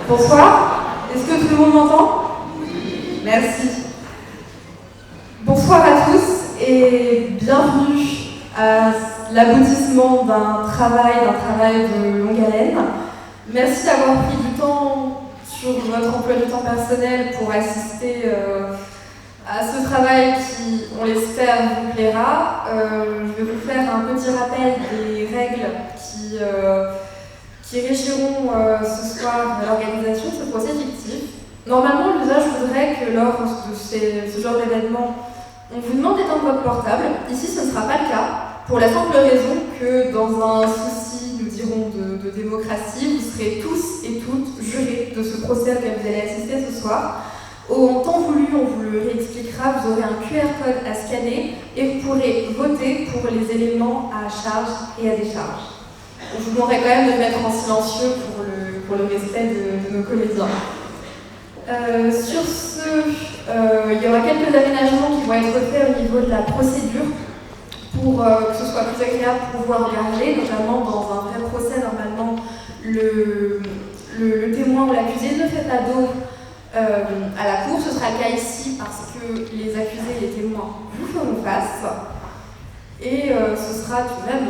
Bonsoir, est-ce que tout le monde m'entend? Merci. Bonsoir à tous et bienvenue à l'aboutissement d'un travail de longue haleine. Merci d'avoir pris du temps sur votre emploi du temps personnel pour assister à ce travail qui, on l'espère, vous plaira. Je vais vous faire un petit rappel des règles qui régiront ce soir l'organisation de ce procès fictif. Normalement, l'usage voudrait que lors de ce genre d'événement, on vous demande d'éteindre votre portable. Ici, ce ne sera pas le cas, pour la simple raison que dans un souci, nous dirons, de démocratie, vous serez tous et toutes jurés de ce procès auquel vous allez assister ce soir. En temps voulu, on vous le réexpliquera, vous aurez un QR code à scanner et vous pourrez voter pour les éléments à charge et à décharge. Je vous demanderai quand même de mettre en silencieux pour le respect de nos comédiens. Sur ce, il y aura quelques aménagements qui vont être faits au niveau de la procédure pour que ce soit plus agréable pour vous à regarder, notamment dans un vrai procès. Normalement, le témoin ou l'accusé ne fait pas dos à la cour. Ce sera le cas ici parce que les accusés et les témoins vous feront face et ce sera tout de même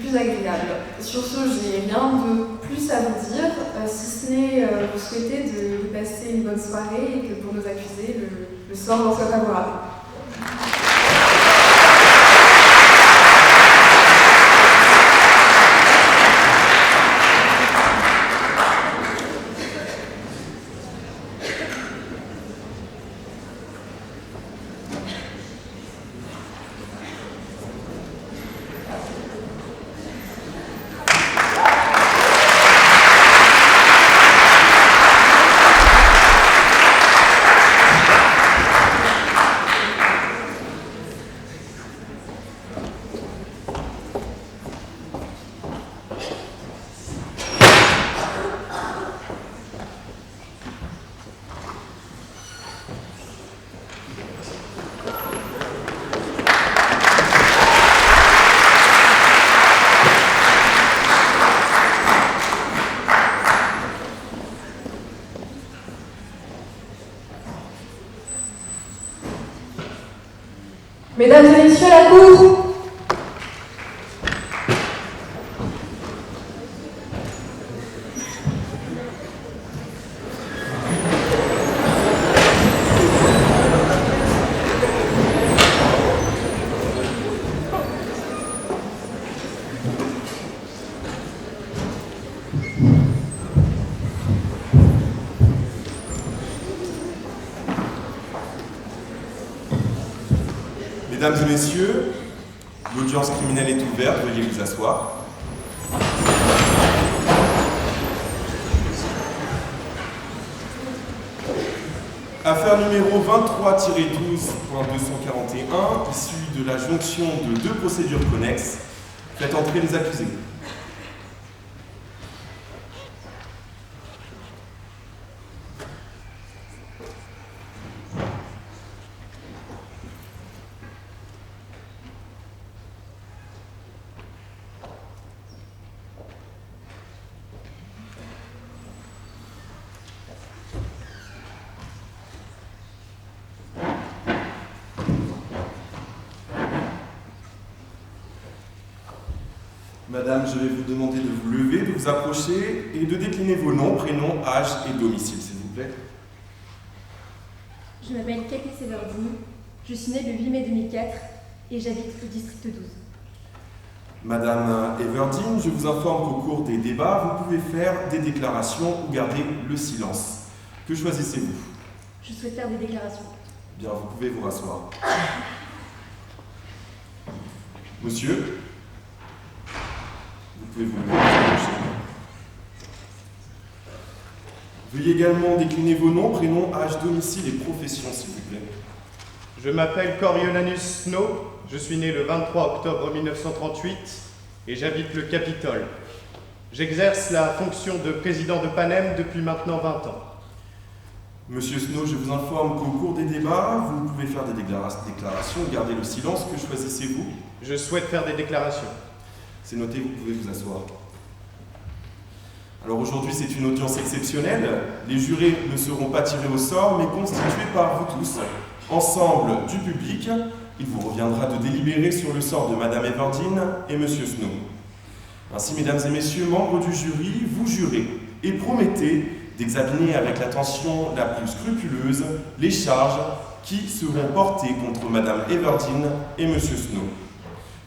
plus agréable. Sur ce, je n'ai rien de plus à vous dire, si ce n'est vous souhaiter de passer une bonne soirée et que pour nos accusés, le sort leur soit favorable. Mesdames et messieurs, la cour. Mesdames et messieurs, l'audience criminelle est ouverte, veuillez vous asseoir. Affaire numéro 23-12.241, issue de la jonction de deux procédures connexes. Faites entrer les accusés. Madame, je vais vous demander de vous lever, de vous approcher et de décliner vos noms, prénoms, âge et domicile, s'il vous plaît. Je m'appelle Cathy Severdine, je suis née le 8 mai 2004 et j'habite au district 12. Madame Everdine, je vous informe qu'au cours des débats, vous pouvez faire des déclarations ou garder le silence. Que choisissez-vous? Je souhaite faire des déclarations. Bien, vous pouvez vous rasseoir. Monsieur, vous pouvez vous approcher. Veuillez également décliner vos noms, prénoms, âge, domicile et profession, s'il vous plaît. Je m'appelle Coriolanus Snow, je suis né le 23 octobre 1938 et j'habite le Capitole. J'exerce la fonction de président de Panem depuis maintenant 20 ans. Monsieur Snow, je vous informe qu'au cours des débats, vous pouvez faire des déclarations, garder le silence. Que choisissez-vous? Je souhaite faire des déclarations. C'est noté, vous pouvez vous asseoir. Alors aujourd'hui, c'est une audience exceptionnelle. Les jurés ne seront pas tirés au sort, mais constitués par vous tous. Ensemble du public, il vous reviendra de délibérer sur le sort de Madame Everdeen et Monsieur Snow. Ainsi, mesdames et messieurs, membres du jury, vous jurez et promettez d'examiner avec l'attention la plus scrupuleuse les charges qui seront portées contre Madame Everdeen et Monsieur Snow.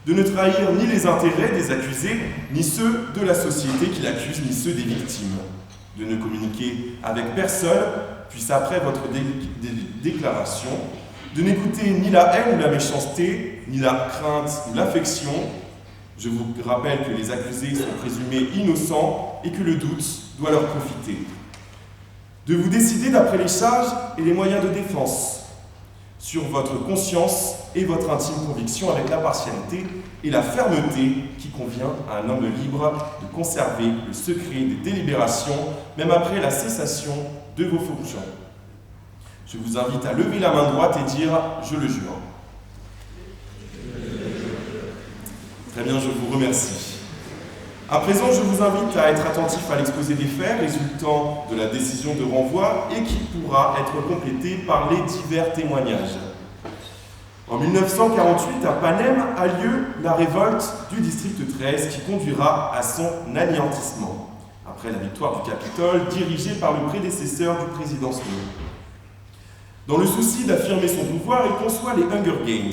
De ne trahir ni les intérêts des accusés, ni ceux de la société qui l'accuse, ni ceux des victimes. De ne communiquer avec personne, puis après votre déclaration, de n'écouter ni la haine ou la méchanceté, ni la crainte ou l'affection. Je vous rappelle que les accusés sont présumés innocents et que le doute doit leur profiter. De vous décider d'après les charges et les moyens de défense, sur votre conscience et votre intime conviction avec la partialité et la fermeté qui convient à un homme libre de conserver le secret des délibérations, même après la cessation de vos fonctions. Je vous invite à lever la main droite et dire « Je le jure ». Très bien, je vous remercie. À présent, je vous invite à être attentif à l'exposé des faits résultant de la décision de renvoi et qui pourra être complété par les divers témoignages. En 1948, à Panem a lieu la révolte du district 13 qui conduira à son anéantissement, après la victoire du Capitole dirigée par le prédécesseur du président Snow. Dans le souci d'affirmer son pouvoir, il conçoit les Hunger Games,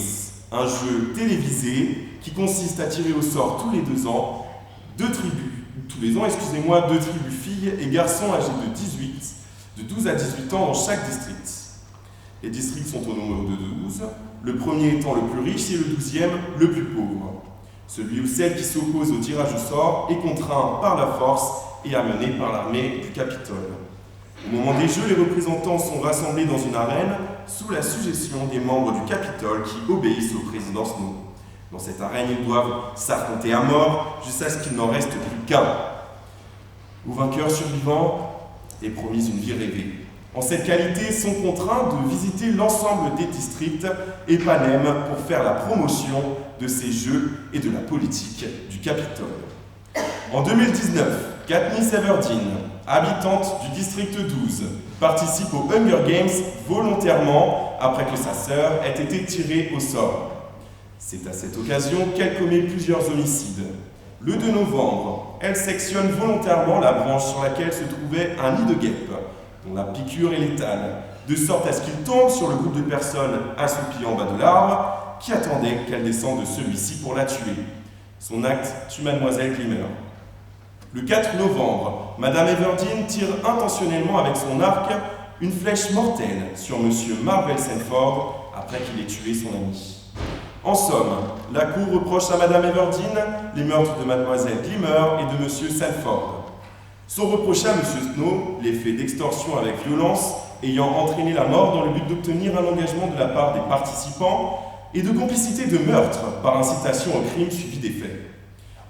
un jeu télévisé qui consiste à tirer au sort tous les 2 ans deux tribus filles et garçons âgés de 12 à 18 ans dans chaque district. Les districts sont au nombre de 12, le premier étant le plus riche et le 12e le plus pauvre. Celui ou celle qui s'oppose au tirage au sort est contraint par la force et amené par l'armée du Capitole. Au moment des jeux, les représentants sont rassemblés dans une arène sous la suggestion des membres du Capitole qui obéissent au président Snow. Dans cette arène, ils doivent s'affronter à mort jusqu'à ce qu'il n'en reste plus qu'un. Aux vainqueurs survivants est promise une vie rêvée. En cette qualité, sont contraints de visiter l'ensemble des districts et Panem pour faire la promotion de ces jeux et de la politique du Capitole. En 2019, Katniss Everdeen, habitante du district 12, participe aux Hunger Games volontairement après que sa sœur ait été tirée au sort. C'est à cette occasion qu'elle commet plusieurs homicides. Le 2 novembre, elle sectionne volontairement la branche sur laquelle se trouvait un nid de guêpes, dont la piqûre est létale, de sorte à ce qu'il tombe sur le groupe de personnes assoupies en bas de l'arbre, qui attendaient qu'elle descende de celui-ci pour la tuer. Son acte tue Mademoiselle Glimmer. Le 4 novembre, Madame Everdeen tire intentionnellement avec son arc une flèche mortelle sur Monsieur Marvel Sanford après qu'il ait tué son ami. En somme, la Cour reproche à Madame Everdeen les meurtres de Mademoiselle Glimmer et de Monsieur Sanford. Sont reprochés à Monsieur Snow les faits d'extorsion avec violence ayant entraîné la mort dans le but d'obtenir un engagement de la part des participants et de complicité de meurtre par incitation au crime suivi des faits.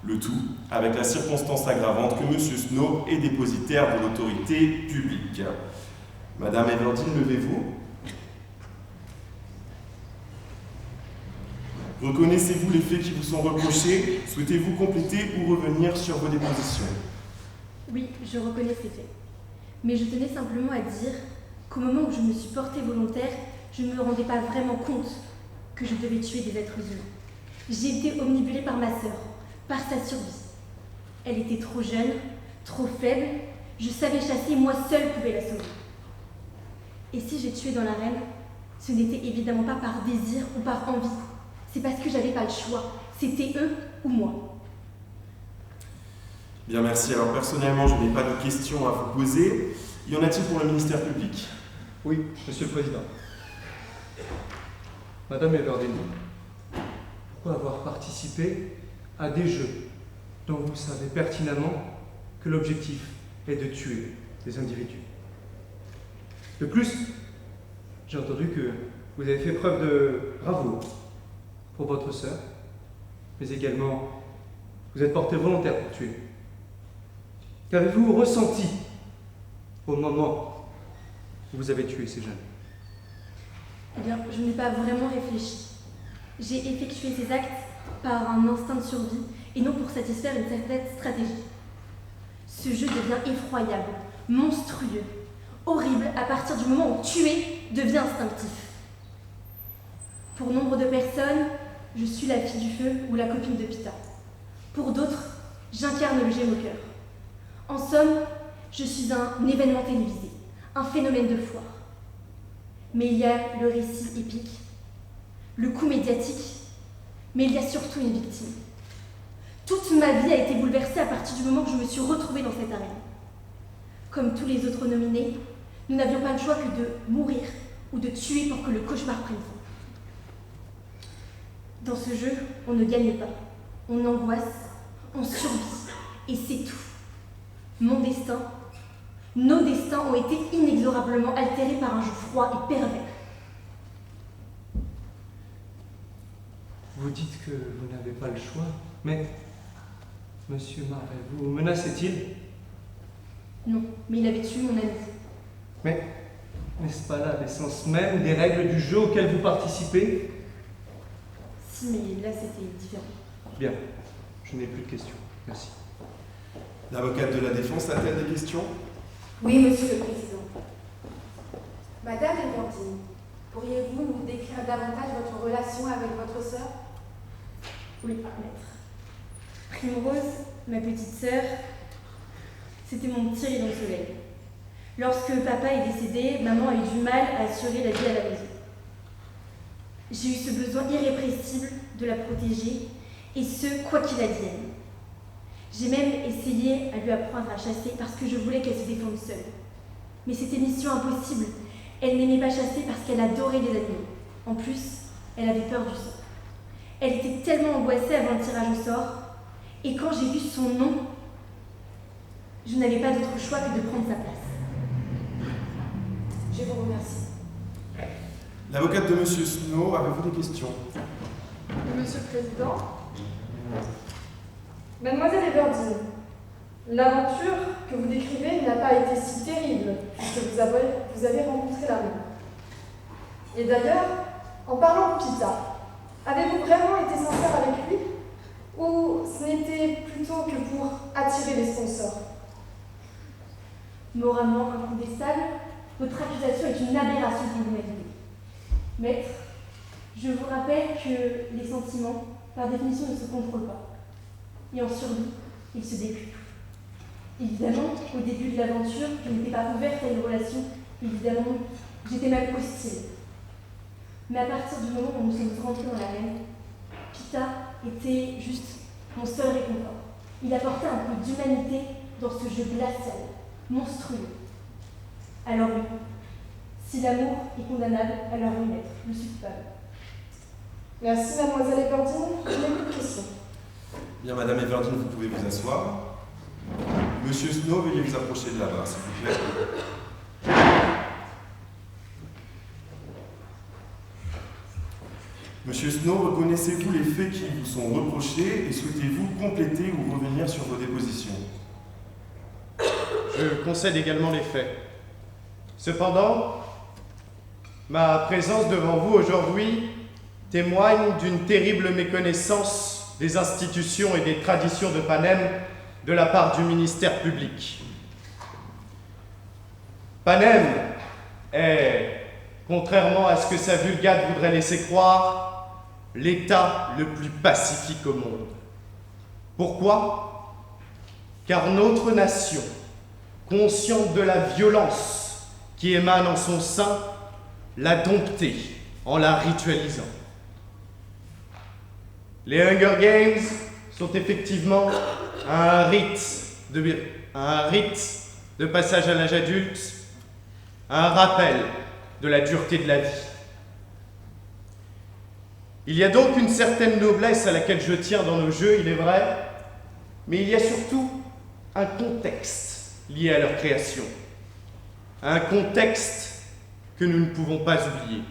Le tout avec la circonstance aggravante que Monsieur Snow est dépositaire de l'autorité publique. Madame Everdeen, levez-vous. Reconnaissez-vous les faits qui vous sont reprochés? Souhaitez-vous compléter ou revenir sur vos dépositions? Oui, je reconnais ces faits. Mais je tenais simplement à dire qu'au moment où je me suis portée volontaire, je ne me rendais pas vraiment compte que je devais tuer des êtres humains. J'ai été omnibulée par ma sœur, par sa survie. Elle était trop jeune, trop faible, je savais chasser, moi seule pouvais la sauver. Et si j'ai tué dans l'arène, ce n'était évidemment pas par désir ou par envie. C'est parce que j'avais pas le choix. C'était eux ou moi. Bien, merci. Alors personnellement, je n'ai pas de questions à vous poser. Y en a-t-il pour le ministère public? Oui, Monsieur le Président. Madame Everdeen, pourquoi avoir participé à des jeux dont vous savez pertinemment que l'objectif est de tuer des individus? De plus, j'ai entendu que vous avez fait preuve de bravoure pour votre sœur, mais également vous êtes porté volontaire pour tuer. Qu'avez-vous ressenti au moment où vous avez tué ces jeunes? Eh bien, je n'ai pas vraiment réfléchi. J'ai effectué ces actes par un instinct de survie et non pour satisfaire une certaine stratégie. Ce jeu devient effroyable, monstrueux, horrible à partir du moment où tuer devient instinctif. Pour nombre de personnes, je suis la fille du feu ou la copine de Pita. Pour d'autres, j'incarne le Gémeaux cœur. En somme, je suis un événement télévisé, un phénomène de foire. Mais il y a le récit épique, le coup médiatique, mais il y a surtout une victime. Toute ma vie a été bouleversée à partir du moment où je me suis retrouvée dans cette arène. Comme tous les autres nominés, nous n'avions pas le choix que de mourir ou de tuer pour que le cauchemar prenne fin. Dans ce jeu, on ne gagne pas, on angoisse, on survit, et c'est tout. Mon destin, nos destins ont été inexorablement altérés par un jeu froid et pervers. Vous dites que vous n'avez pas le choix, mais Monsieur Marvel vous menaçait-il? Non, mais il avait tué mon ami. Mais n'est-ce pas là l'essence même des règles du jeu auquel vous participez? Si, mais là c'était différent. Bien, je n'ai plus de questions. Merci. L'avocate de la défense a-t-elle des questions? Oui, Monsieur le Président. Madame Everdeen, pourriez-vous nous décrire davantage votre relation avec votre sœur? Oui, maître. Primrose, ma petite sœur, c'était mon petit rayon de soleil. Lorsque papa est décédé, maman a eu du mal à assurer la vie à la maison. J'ai eu ce besoin irrépressible de la protéger, et ce, quoi qu'il advienne. J'ai même essayé à lui apprendre à chasser parce que je voulais qu'elle se défende seule. Mais c'était mission impossible. Elle n'aimait pas chasser parce qu'elle adorait les animaux. En plus, elle avait peur du sort. Elle était tellement angoissée avant le tirage au sort, et quand j'ai vu son nom, je n'avais pas d'autre choix que de prendre sa place. Je vous remercie. L'avocate de Monsieur Snow, avez-vous des questions? Monsieur le Président, Mademoiselle Everdeen, l'aventure que vous décrivez n'a pas été si terrible puisque vous avez rencontré l'amour. Et d'ailleurs, en parlant de Pita, avez-vous vraiment été sincère avec lui ou ce n'était plutôt que pour attirer les sponsors? Moralement incontestable, votre accusation est une aberration que vous m'avez dit. Maître, je vous rappelle que les sentiments, par définition, ne se contrôlent pas. Et en survie, ils se décuplent. Évidemment, au début de l'aventure, je n'étais pas ouverte à une relation. Évidemment, j'étais même hostile. Mais à partir du moment où nous sommes rentrés dans l'arène, Pita était juste mon seul réconfort. Il apportait un peu d'humanité dans ce jeu glacial, monstrueux. Alors oui, si l'amour est condamnable, alors oui, maître, je suis coupable. Merci Mademoiselle Everdeen, je n'ai plus de questions. Bien, Madame Everdeen, vous pouvez vous asseoir. Monsieur Snow, veuillez vous approcher de la barre, s'il vous plaît. Monsieur Snow, reconnaissez-vous les faits qui vous sont reprochés et souhaitez-vous compléter ou revenir sur vos dépositions? Je concède également les faits. Cependant, ma présence devant vous aujourd'hui témoigne d'une terrible méconnaissance des institutions et des traditions de Panem de la part du ministère public. Panem est, contrairement à ce que sa vulgate voudrait laisser croire, l'État le plus pacifique au monde. Pourquoi? Car notre nation, consciente de la violence qui émane en son sein, l'a domptée en la ritualisant. Les Hunger Games sont effectivement un rite de passage à l'âge adulte, un rappel de la dureté de la vie. Il y a donc une certaine noblesse à laquelle je tiens dans nos jeux, il est vrai, mais il y a surtout un contexte lié à leur création. Un contexte que nous ne pouvons pas oublier.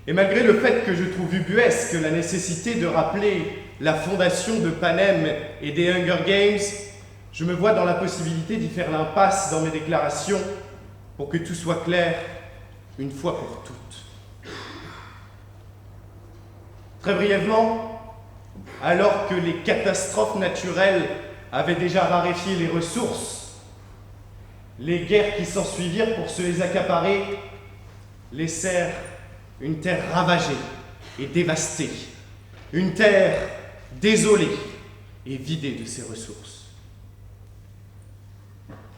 Et malgré le fait que je trouve ubuesque la nécessité de rappeler la fondation de Panem et des Hunger Games, je me vois dans la possibilité d'y faire l'impasse dans mes déclarations pour que tout soit clair une fois pour toutes. Très brièvement, alors que les catastrophes naturelles avait déjà raréfié les ressources, les guerres qui s'ensuivirent pour se les accaparer laissèrent une terre ravagée et dévastée, une terre désolée et vidée de ses ressources.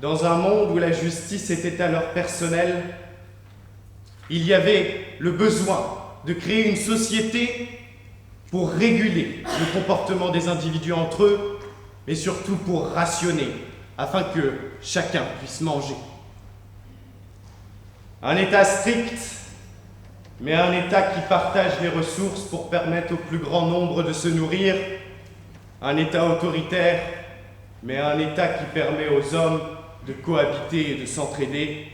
Dans un monde où la justice était alors personnelle, il y avait le besoin de créer une société pour réguler le comportement des individus entre eux, mais surtout pour rationner, afin que chacun puisse manger. Un État strict, mais un État qui partage les ressources pour permettre au plus grand nombre de se nourrir. Un État autoritaire, mais un État qui permet aux hommes de cohabiter et de s'entraider.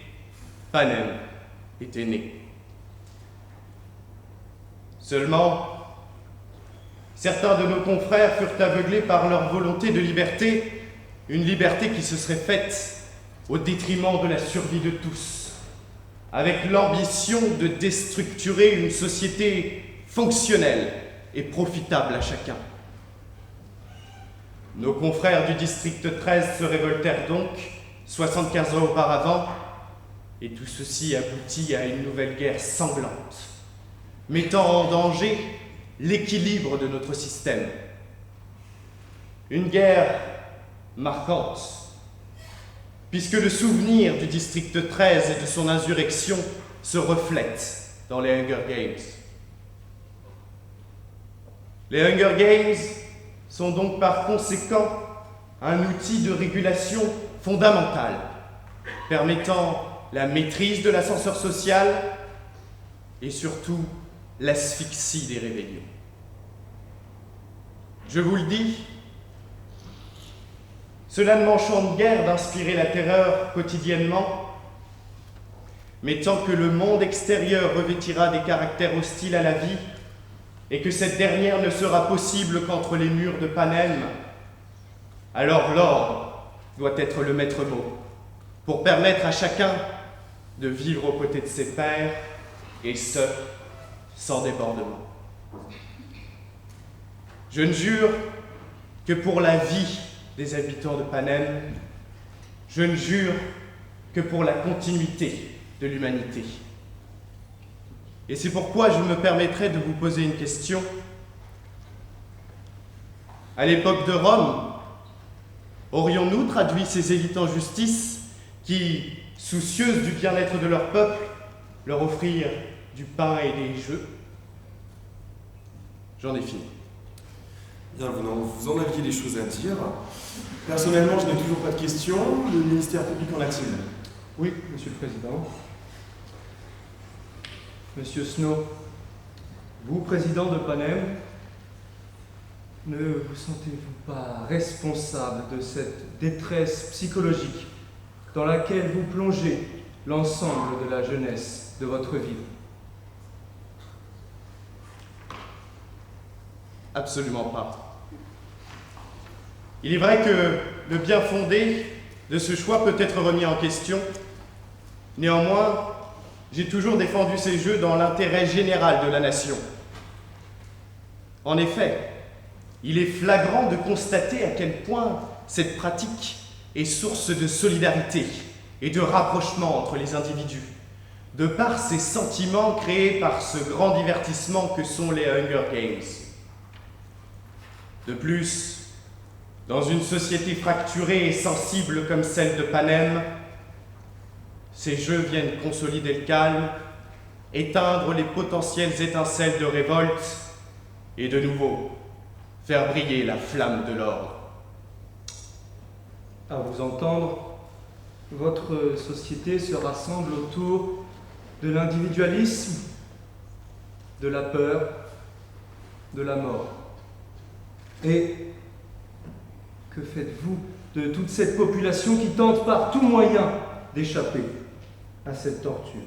Panem était né. Seulement, certains de nos confrères furent aveuglés par leur volonté de liberté, une liberté qui se serait faite au détriment de la survie de tous, avec l'ambition de déstructurer une société fonctionnelle et profitable à chacun. Nos confrères du district 13 se révoltèrent donc, 75 ans auparavant, et tout ceci aboutit à une nouvelle guerre sanglante, mettant en danger l'équilibre de notre système. Une guerre marquante, puisque le souvenir du district 13 et de son insurrection se reflète dans les Hunger Games. Les Hunger Games sont donc par conséquent un outil de régulation fondamental, permettant la maîtrise de l'ascenseur social et surtout l'asphyxie des rébellions. Je vous le dis, cela ne m'enchante guère d'inspirer la terreur quotidiennement, mais tant que le monde extérieur revêtira des caractères hostiles à la vie et que cette dernière ne sera possible qu'entre les murs de Panem, alors l'ordre doit être le maître mot pour permettre à chacun de vivre aux côtés de ses pairs, et ce, sans débordement. Je ne jure que pour la vie des habitants de Panem, je ne jure que pour la continuité de l'humanité. Et c'est pourquoi je me permettrai de vous poser une question. À l'époque de Rome, aurions-nous traduit ces élites en justice qui, soucieuses du bien-être de leur peuple, leur offrirent du pain et des jeux? J'en ai fini. Bien, vous en aviez des choses à dire. Personnellement, je n'ai toujours pas de questions. Le ministère public en a-t-il? Oui, Monsieur le Président. Monsieur Snow, vous, président de Panem, ne vous sentez-vous pas responsable de cette détresse psychologique dans laquelle vous plongez l'ensemble de la jeunesse de votre ville? Absolument pas. Il est vrai que le bien fondé de ce choix peut être remis en question. Néanmoins, j'ai toujours défendu ces jeux dans l'intérêt général de la nation. En effet, il est flagrant de constater à quel point cette pratique est source de solidarité et de rapprochement entre les individus, de par ces sentiments créés par ce grand divertissement que sont les Hunger Games. De plus, dans une société fracturée et sensible comme celle de Panem, ces jeux viennent consolider le calme, éteindre les potentielles étincelles de révolte et de nouveau faire briller la flamme de l'ordre. À vous entendre, votre société se rassemble autour de l'individualisme, de la peur, de la mort. Et que faites-vous de toute cette population qui tente par tout moyen d'échapper à cette torture?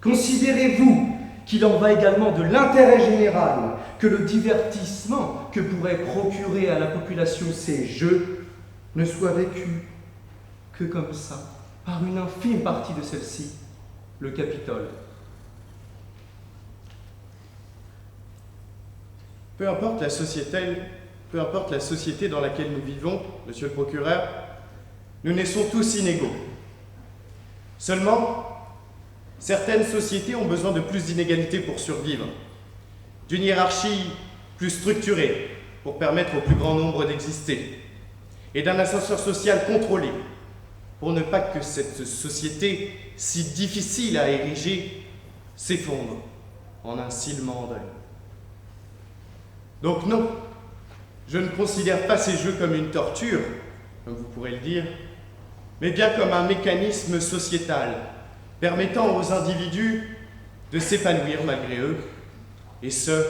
Considérez-vous qu'il en va également de l'intérêt général, que le divertissement que pourraient procurer à la population ces jeux ne soit vécu que comme ça, par une infime partie de celle-ci, le Capitole? Peu importe la société peu importe la société dans laquelle nous vivons, monsieur le procureur, nous naissons tous inégaux. Seulement, certaines sociétés ont besoin de plus d'inégalités pour survivre, d'une hiérarchie plus structurée pour permettre au plus grand nombre d'exister, et d'un ascenseur social contrôlé pour ne pas que cette société si difficile à ériger s'effondre en un silement d'œil. Donc non, je ne considère pas ces jeux comme une torture, comme vous pourrez le dire, mais bien comme un mécanisme sociétal permettant aux individus de s'épanouir malgré eux, et ce,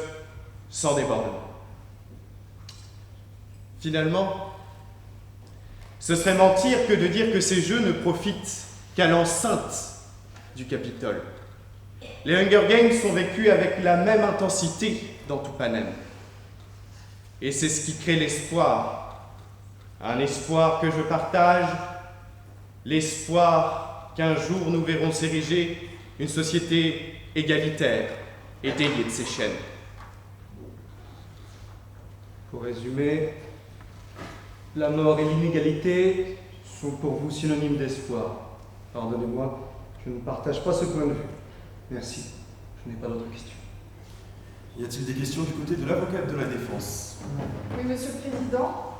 sans débordement. Finalement, ce serait mentir que de dire que ces jeux ne profitent qu'à l'enceinte du Capitole. Les Hunger Games sont vécus avec la même intensité dans tout Panem. Et c'est ce qui crée l'espoir. Un espoir que je partage, l'espoir qu'un jour nous verrons s'ériger une société égalitaire et déliée de ses chaînes. Pour résumer, la mort et l'inégalité sont pour vous synonymes d'espoir. Pardonnez-moi, je ne partage pas ce point de vue. Merci, je n'ai pas d'autres questions. Y a-t-il des questions du côté de l'avocate de la défense? Oui, Monsieur le Président.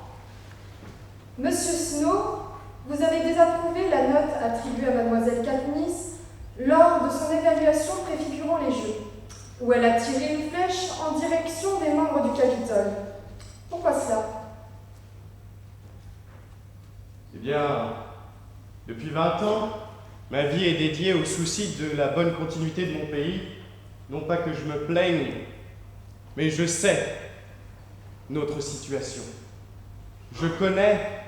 Monsieur Snow, vous avez désapprouvé la note attribuée à Mademoiselle Katniss lors de son évaluation préfigurant les Jeux, où elle a tiré une flèche en direction des membres du Capitole. Pourquoi cela? Eh bien, depuis 20 ans, ma vie est dédiée au souci de la bonne continuité de mon pays. Non pas que je me plaigne, mais je sais notre situation. Je connais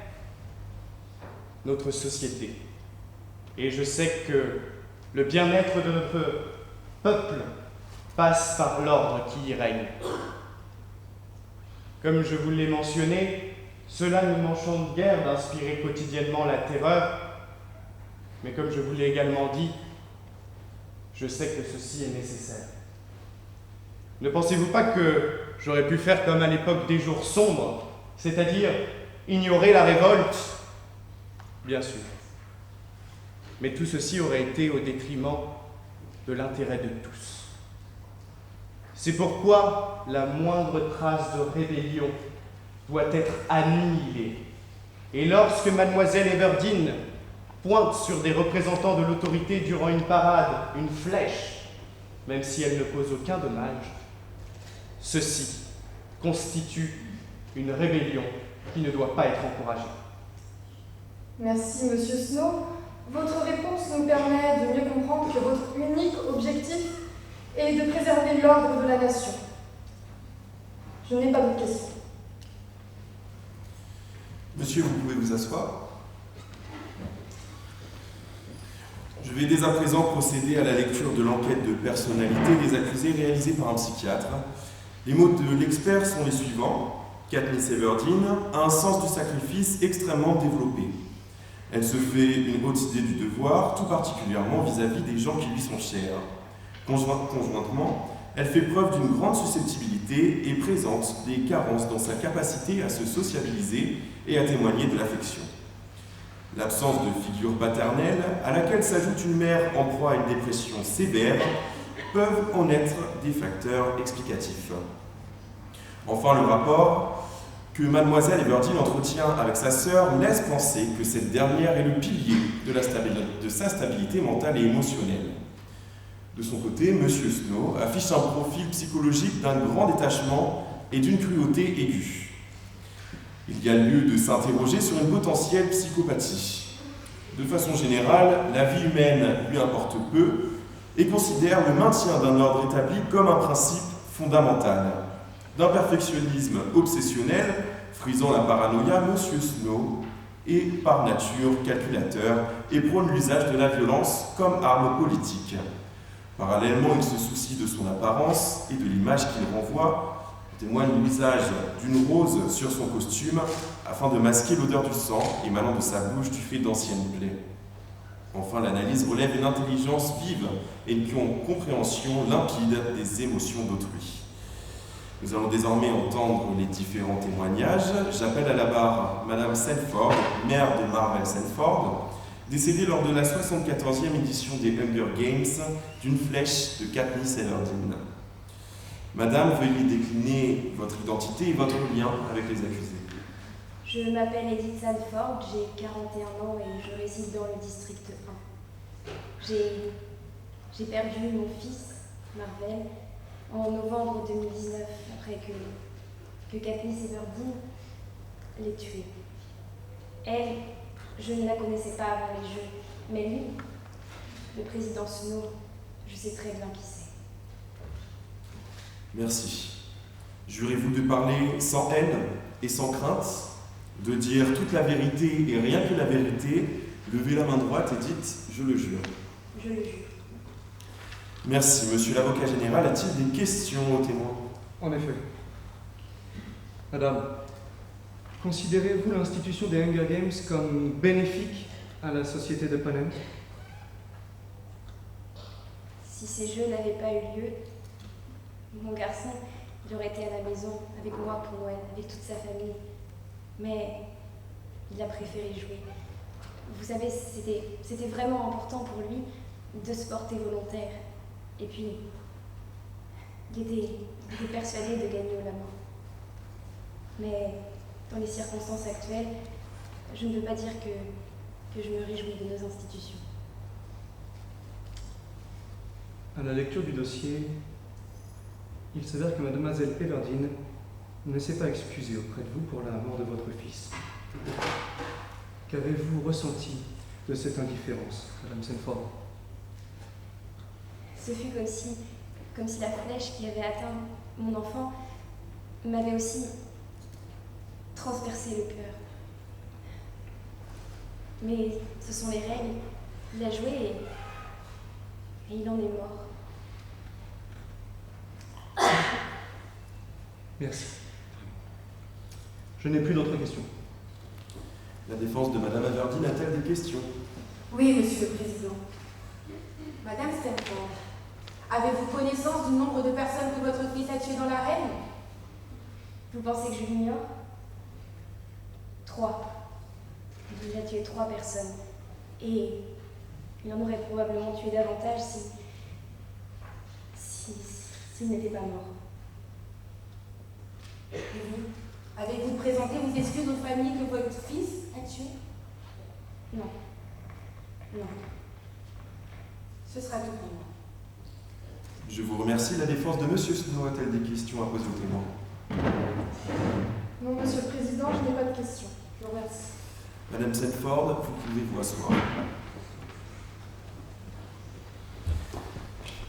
notre société. Et je sais que le bien-être de notre peuple passe par l'ordre qui y règne. Comme je vous l'ai mentionné, cela ne m'enchante guère d'inspirer quotidiennement la terreur, mais comme je vous l'ai également dit, je sais que ceci est nécessaire. Ne pensez-vous pas que j'aurais pu faire comme à l'époque des jours sombres, c'est-à-dire ignorer la révolte? Bien sûr. Mais tout ceci aurait été au détriment de l'intérêt de tous. C'est pourquoi la moindre trace de rébellion doit être annihilée. Et lorsque Mademoiselle Everdeen pointe sur des représentants de l'autorité durant une parade une flèche, même si elle ne cause aucun dommage, ceci constitue une rébellion qui ne doit pas être encouragée. Merci, Monsieur Snow. Votre réponse nous permet de mieux comprendre que votre unique objectif est de préserver l'ordre de la nation. Je n'ai pas d'autres questions. Monsieur, vous pouvez vous asseoir. Je vais dès à présent procéder à la lecture de l'enquête de personnalité des accusés réalisée par un psychiatre. Les mots de l'expert sont les suivants. Katniss Everdeen a un sens du sacrifice extrêmement développé. Elle se fait une haute idée du devoir, tout particulièrement vis-à-vis des gens qui lui sont chers. Conjointement, elle fait preuve d'une grande susceptibilité et présente des carences dans sa capacité à se sociabiliser et à témoigner de l'affection. L'absence de figure paternelle, à laquelle s'ajoute une mère en proie à une dépression sévère, peuvent en être des facteurs explicatifs. Enfin, le rapport que Mademoiselle Everdeen entretient avec sa sœur laisse penser que cette dernière est le pilier de sa stabilité mentale et émotionnelle. De son côté, M. Snow affiche un profil psychologique d'un grand détachement et d'une cruauté aiguë. Il y a lieu de s'interroger sur une potentielle psychopathie. De façon générale, la vie humaine lui importe peu et considère le maintien d'un ordre établi comme un principe fondamental. D'un perfectionnisme obsessionnel, frisant la paranoïa, M. Snow est par nature calculateur et prône l'usage de la violence comme arme politique. Parallèlement, il se soucie de son apparence et de l'image qu'il renvoie. Témoigne l'usage d'une rose sur son costume afin de masquer l'odeur du sang émanant de sa bouche du fait d'anciennes plaies. Enfin, l'analyse relève une intelligence vive et une compréhension limpide des émotions d'autrui. Nous allons désormais entendre les différents témoignages. J'appelle à la barre Madame Sanford, mère de Marvel Sanford, décédée lors de la 74e édition des Hunger Games d'une flèche de Katniss Everdeen. Madame, veuillez décliner votre identité et votre lien avec les accusés. Je m'appelle Edith Sanford, j'ai 41 ans et je réside dans le district 1. J'ai perdu mon fils, Marvel, en novembre 2019, après que Katniss Everdeen l'ait tuée. Elle, je ne la connaissais pas avant les Jeux, mais lui, le président Snow, je sais très bien qui c'est. Merci. Jurez-vous de parler sans haine et sans crainte, de dire toute la vérité et rien que la vérité? Levez la main droite et dites « Je le jure ». Je le jure. Merci. Monsieur l'avocat général, a-t-il des questions aux témoins? En effet. Madame, considérez-vous l'institution des Hunger Games comme bénéfique à la société de Panem? Si ces Jeux n'avaient pas eu lieu, mon garçon, il aurait été à la maison avec moi pour Noël, avec toute sa famille. Mais il a préféré jouer. Vous savez, c'était vraiment important pour lui de se porter volontaire. Et puis, il était persuadé de gagner la mort. Mais dans les circonstances actuelles, je ne veux pas dire que je me réjouis de nos institutions. À la lecture du dossier, il s'avère que mademoiselle Everdeen ne s'est pas excusée auprès de vous pour la mort de votre fils. Qu'avez-vous ressenti de cette indifférence, Madame Sanford? Ce fut comme si la flèche qui avait atteint mon enfant m'avait aussi transpercé le cœur. Mais ce sont les règles. Il a joué et il en est mort. Merci. Je n'ai plus d'autres questions. La défense de Madame Everdeen a-t-elle des questions? Oui, Monsieur le Président. Madame Sanford, avez-vous connaissance du nombre de personnes que votre fils a tuées dans l'arène? Vous pensez que je l'ignore? 3. Il a tué 3 personnes. Et il en aurait probablement tué davantage s'il n'était pas mort. Et vous, avez-vous présenté vos excuses aux familles que votre fils a tuées? Non. Non. Ce sera tout pour moi. Je vous remercie. La défense de Monsieur Snow a-t-elle des questions à poser aux témoins? Non, Monsieur le Président, je n'ai pas de questions. Je vous remercie. Madame Sanford, vous pouvez vous asseoir.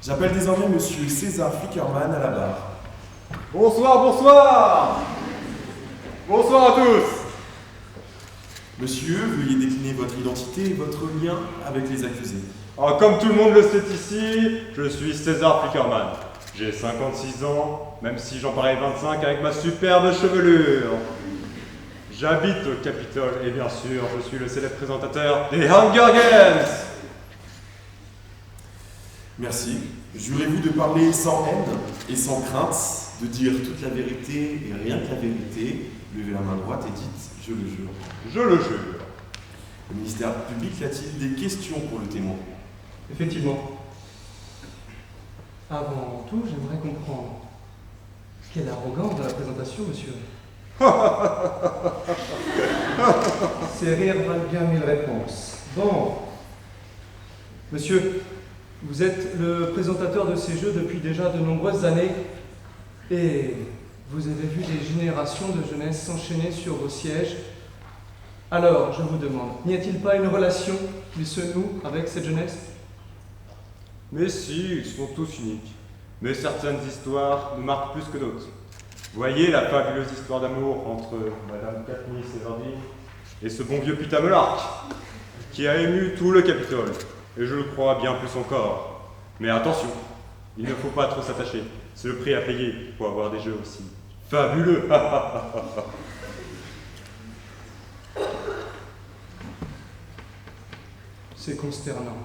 J'appelle désormais Monsieur César Fickerman à la barre. Bonsoir, bonsoir! Bonsoir à tous! Monsieur, veuillez décliner votre identité et votre lien avec les accusés. Alors, comme tout le monde le sait ici, je suis César Fickerman. J'ai 56 ans, même si j'en parais 25 avec ma superbe chevelure. J'habite au Capitole et bien sûr, je suis le célèbre présentateur des Hunger Games! Merci. Jurez-vous de parler sans haine et sans crainte, de dire toute la vérité et rien que la vérité? Levez la main droite et dites « Je le jure ». Je le jure. Le ministère public a-t-il des questions pour le témoin? Effectivement. Avant tout, j'aimerais comprendre. Quelle arrogance dans la présentation, monsieur. Ces rires valent bien 1000 réponses. Bon. Monsieur, vous êtes le présentateur de ces jeux depuis déjà de nombreuses années et vous avez vu des générations de jeunesse s'enchaîner sur vos sièges. Alors, je vous demande, n'y a-t-il pas une relation qui se noue avec cette jeunesse? Mais si, ils sont tous uniques. Mais certaines histoires nous marquent plus que d'autres. Voyez la fabuleuse histoire d'amour entre Madame Katniss Everdeen et ce bon vieux Peeta Mellark, qui a ému tout le Capitole, et je le crois bien plus encore. Mais attention, il ne faut pas trop s'attacher, c'est le prix à payer pour avoir des jeux aussi fabuleux. C'est consternant.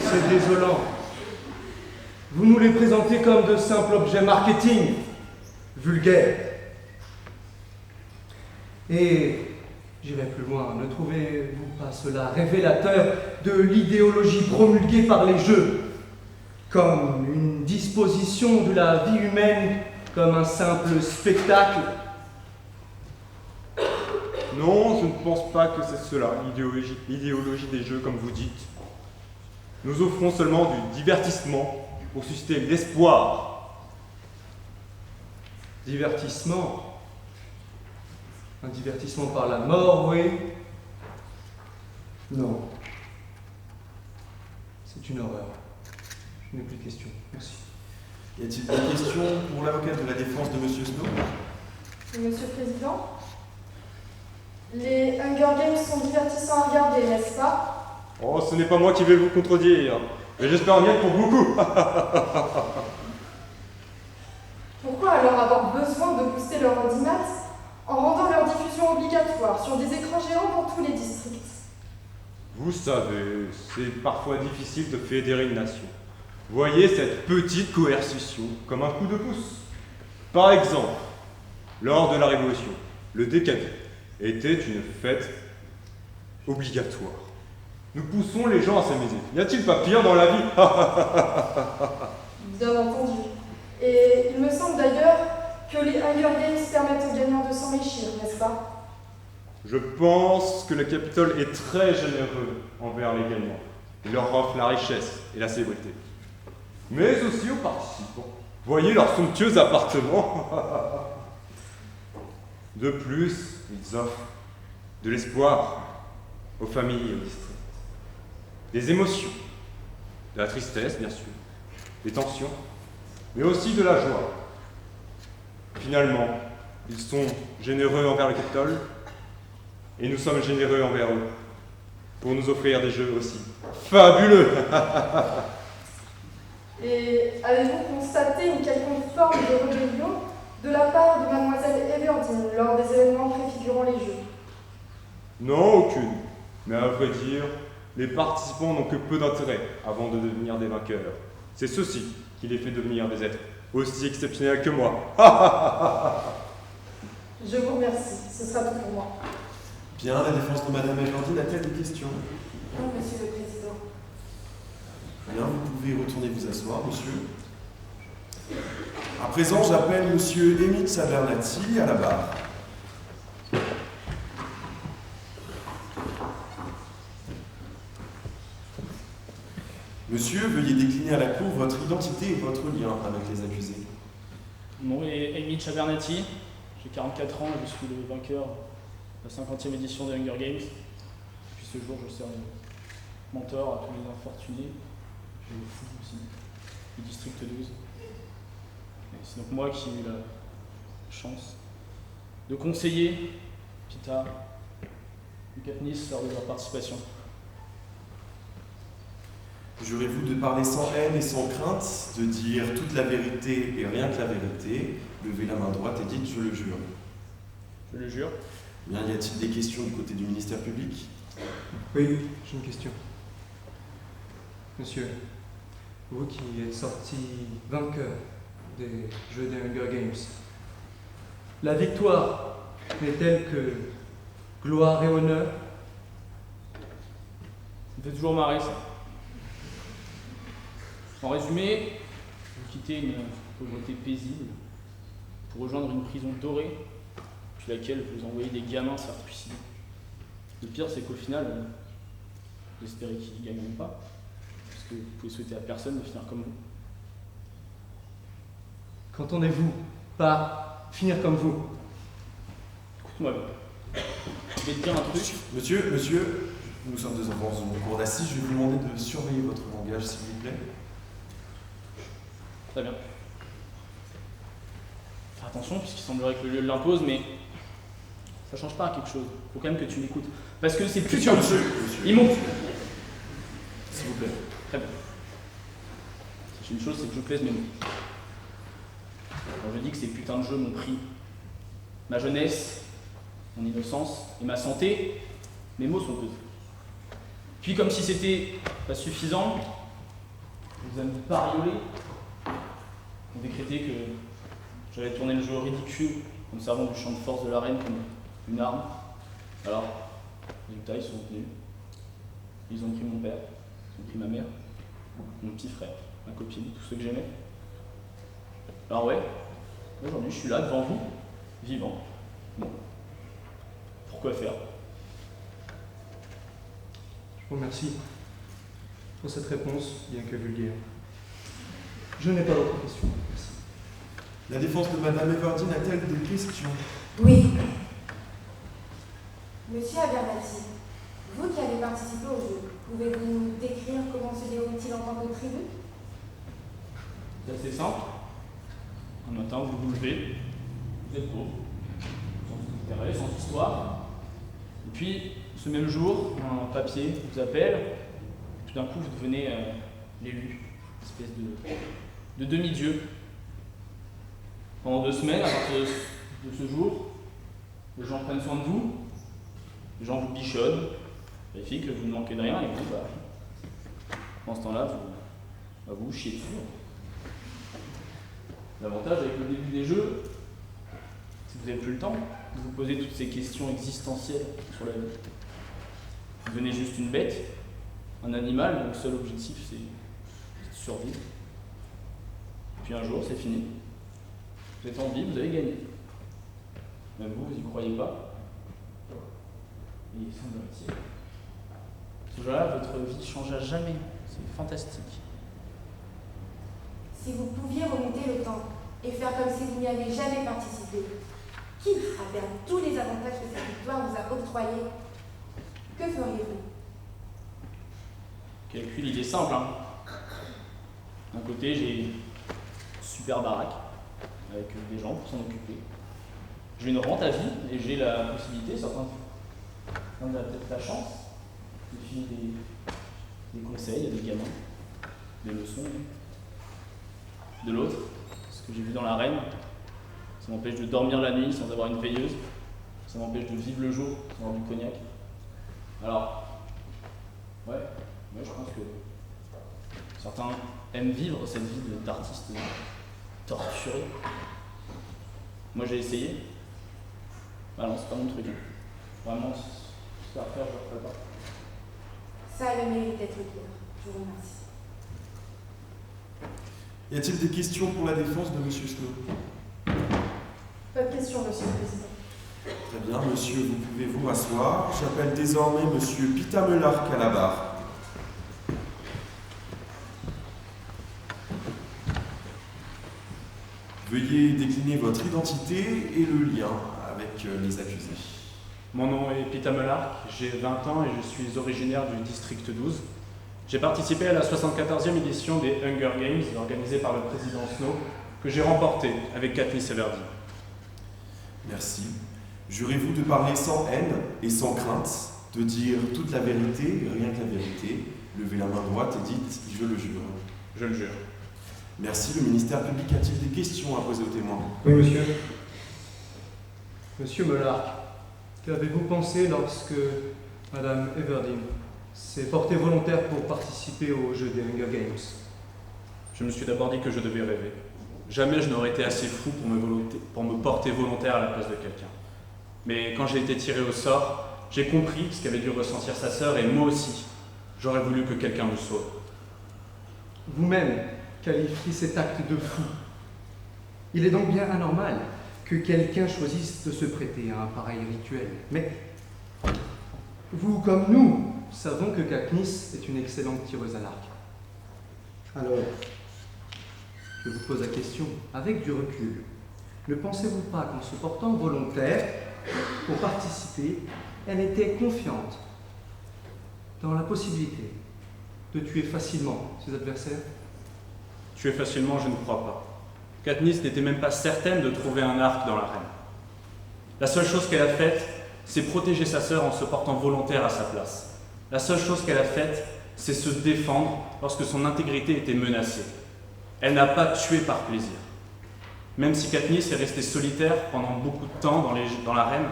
C'est désolant. Vous nous les présentez comme de simples objets marketing. vulgaire. Et j'irai plus loin, ne trouvez-vous pas cela révélateur de l'idéologie promulguée par les jeux, comme une disposition de la vie humaine, comme un simple spectacle? Non, je ne pense pas que c'est cela, l'idéologie des jeux, comme vous dites. Nous offrons seulement du divertissement pour susciter l'espoir. Divertissement? Un divertissement par la mort, oui? Non. C'est une horreur. Je n'ai plus de questions. Merci. Y a-t-il des questions pour l'avocat de la défense de M. Snow? Monsieur le Président, les Hunger Games sont divertissants à regarder, n'est-ce pas? Oh, ce n'est pas moi qui vais vous contredire, mais j'espère en être pour beaucoup. Pourquoi alors avoir besoin de booster leur audimat en rendant leur diffusion obligatoire sur des écrans géants dans tous les districts? Vous savez, c'est parfois difficile de fédérer une nation. Voyez cette petite coercition comme un coup de pouce. Par exemple, lors de la Révolution, le décapit était une fête obligatoire. Nous poussons les gens à s'amuser. N'y a-t-il pas pire dans la vie? Bien entendu. Et il me semble d'ailleurs que les Hunger Games permettent aux gagnants de s'enrichir, n'est-ce pas? Je pense que le Capitole est très généreux envers les gagnants. Il leur offre la richesse et la célébrité. Mais aussi aux participants. Voyez leurs somptueux appartements. De plus, ils offrent de l'espoir aux familles et aux districts. Des émotions, de la tristesse bien sûr, des tensions, mais aussi de la joie. Finalement, ils sont généreux envers le Capitole et nous sommes généreux envers eux pour nous offrir des jeux aussi fabuleux. Et avez-vous constaté une quelconque forme de rébellion de la part de mademoiselle Everdeen lors des événements préfigurant les Jeux? Non, aucune. Mais à vrai dire, les participants n'ont que peu d'intérêt avant de devenir des vainqueurs. C'est ceci qui les fait devenir des êtres aussi exceptionnels que moi. Je vous remercie, ce sera tout pour moi. Bien, la défense de Madame Everdeen a-t-elle des questions? Non, Monsieur le Président. Bien, vous pouvez retourner vous asseoir, monsieur. À présent, j'appelle monsieur Émile Sabernati à la barre. Monsieur, veuillez décliner à la cour votre identité et votre lien avec les accusés. Mon nom est Émile Sabernati, j'ai 44 ans et je suis le vainqueur de la 50e édition des Hunger Games. Depuis ce jour, je sers de mentor à tous les infortunés, je le fous aussi, du district 12. Et c'est donc moi qui ai eu la chance de conseiller Pita et Katniss lors de leur participation. Jurez-vous de parler sans haine et sans crainte, de dire toute la vérité et rien que la vérité? Levez la main droite et dites « je le jure ». Je le jure. Bien, y a-t-il des questions du côté du ministère public? Oui, j'ai une question. Monsieur, vous qui êtes sorti vainqueur des Jeux des Hunger Games, la victoire n'est-elle que gloire et honneur? Ça me fait toujours marrer ça. En résumé, vous quittez une pauvreté paisible pour rejoindre une prison dorée, depuis laquelle vous envoyez des gamins se faire suicider. Le pire, c'est qu'au final, vous espérez qu'ils ne gagneront pas, parce que vous pouvez souhaiter à personne de finir comme vous. Qu'entendez-vous par finir comme vous? Écoute-moi bien. Je vais te dire un truc. Monsieur, nous sommes deux enfants dans une cour d'assises, je vais vous demander de surveiller votre langage, s'il vous plaît. Très bien. Faire attention, puisqu'il semblerait que le lieu l'impose, mais ça change pas à quelque chose. Faut quand même que tu m'écoutes. Parce que c'est plus Monsieur. Ils m'ont... S'il vous plaît. Très bien. Sachez une chose, c'est que je pèse mes mots. Quand je dis que ces putains de jeux m'ont pris ma jeunesse, mon innocence et ma santé, mes mots sont pesés. Puis comme si c'était pas suffisant, les amis bariolés ont décrété que J'avais tourné le jeu ridicule en me servant du champ de force de la reine comme une arme. Alors, résultat, ils sont venus. Ils ont pris mon père, ils ont pris ma mère, mon petit frère, ma copine, tous ceux que j'aimais. Alors ouais, aujourd'hui je suis là devant vous, vivant. Bon. Pourquoi faire? Je vous remercie pour cette réponse, bien que vulgaire. Je n'ai pas d'autres questions. Merci. La défense de Madame Everdeen a-t-elle des questions? Oui. Monsieur Abernathy, vous qui avez participé au jeu, pouvez-vous nous décrire comment se déroule-t-il en tant que tribu? C'est assez simple. Un matin, vous vous levez, vous êtes pauvre, sans intérêt, sans histoire. Et puis, ce même jour, un papier vous appelle, et tout d'un coup, vous devenez l'élu, une espèce de demi-dieu. Pendant 2 semaines, à partir de ce jour, les gens prennent soin de vous, les gens vous bichonnent, vérifient que vous ne manquez de rien, et vous, pendant ce temps-là, vous vous chiez dessus. L'avantage avec le début des jeux, c'est que vous n'avez plus le temps de vous poser toutes ces questions existentielles sur la vie. Vous devenez juste une bête, un animal, dont le seul objectif c'est de survivre. Puis un jour, c'est fini. Vous êtes en vie, vous avez gagné. Même vous n'y croyez pas. Et semblerait-il, ce jour-là, votre vie ne change à jamais. C'est fantastique. Si vous pouviez remonter le temps et faire comme si vous n'y aviez jamais participé, quitte à perdre tous les avantages que cette victoire vous a octroyés, que feriez-vous? Calcul, il est simple. Hein. D'un côté, j'ai une super baraque avec des gens pour s'en occuper. J'ai une rente à vie et j'ai la possibilité, certains ont peut-être la chance, de filer des conseils à des gamins, des leçons. De l'autre, ce que j'ai vu dans l'arène, ça m'empêche de dormir la nuit sans avoir une veilleuse, ça m'empêche de vivre le jour sans avoir du cognac. Alors, ouais, je pense que certains aiment vivre cette vie d'artiste torturé. Moi j'ai essayé. Bah non, c'est pas mon truc. Vraiment, si c'est à faire, je le ferai pas. Ça a le mérite d'être clair. Je vous remercie. Y a-t-il des questions pour la défense de M. Snow? Pas de question, Monsieur le Président. Très bien, monsieur, vous pouvez vous rasseoir. J'appelle désormais monsieur Pita Melark à la barre. Veuillez décliner votre identité et le lien avec les accusés. Mon nom est Pita Melark, j'ai 20 ans et je suis originaire du district 12. J'ai participé à la 74e édition des Hunger Games organisée par le président Snow, que j'ai remporté avec Katniss Everdeen. Merci. Jurez-vous de parler sans haine et sans crainte, de dire toute la vérité, rien que la vérité. Levez la main droite et dites « Je le jure ». Je le jure. Merci. Le ministère public a-t-il des questions à poser aux témoins? Oui, monsieur. Monsieur Melark, qu'avez-vous pensé lorsque Madame Everdeen s'est portée volontaire pour participer au jeu des Hunger Games? Je me suis d'abord dit que je devais rêver. Jamais je n'aurais été assez fou pour me porter volontaire à la place de quelqu'un. Mais quand j'ai été tiré au sort, j'ai compris ce qu'avait dû ressentir sa sœur et moi aussi. J'aurais voulu que quelqu'un me sauve. Vous-même qualifiez cet acte de fou. Il est donc bien anormal que quelqu'un choisisse de se prêter à un pareil rituel. Mais vous, comme nous, savons que Katniss est une excellente tireuse à l'arc. Alors, je vous pose la question, avec du recul, ne pensez-vous pas qu'en se portant volontaire pour participer, elle était confiante dans la possibilité de tuer facilement ses adversaires? Tuer facilement, je ne crois pas. Katniss n'était même pas certaine de trouver un arc dans l'arène. La seule chose qu'elle a faite, c'est protéger sa sœur en se portant volontaire à sa place. La seule chose qu'elle a faite, c'est se défendre lorsque son intégrité était menacée. Elle n'a pas tué par plaisir. Même si Katniss est restée solitaire pendant beaucoup de temps dans l'arène,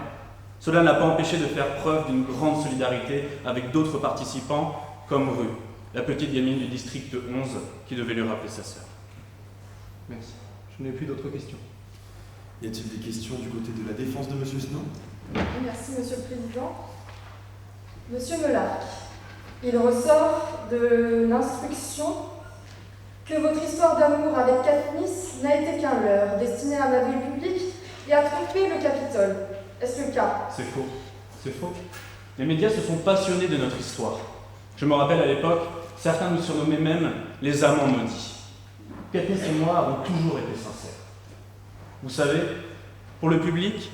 cela n'a pas empêché de faire preuve d'une grande solidarité avec d'autres participants, comme Rue, la petite gamine du district 11 qui devait lui rappeler sa sœur. Merci. Je n'ai plus d'autres questions. Y a-t-il des questions du côté de la défense de M. Snow? Merci, Monsieur le Président. Monsieur Melarc, il ressort de l'instruction que votre histoire d'amour avec Katniss n'a été qu'un leurre, destiné à l'avis public et à tromper le Capitole. Est-ce le cas? C'est faux. C'est faux. Les médias se sont passionnés de notre histoire. Je me rappelle à l'époque, certains nous surnommaient même les amants maudits. Katniss et moi avons toujours été sincères. Vous savez, pour le public,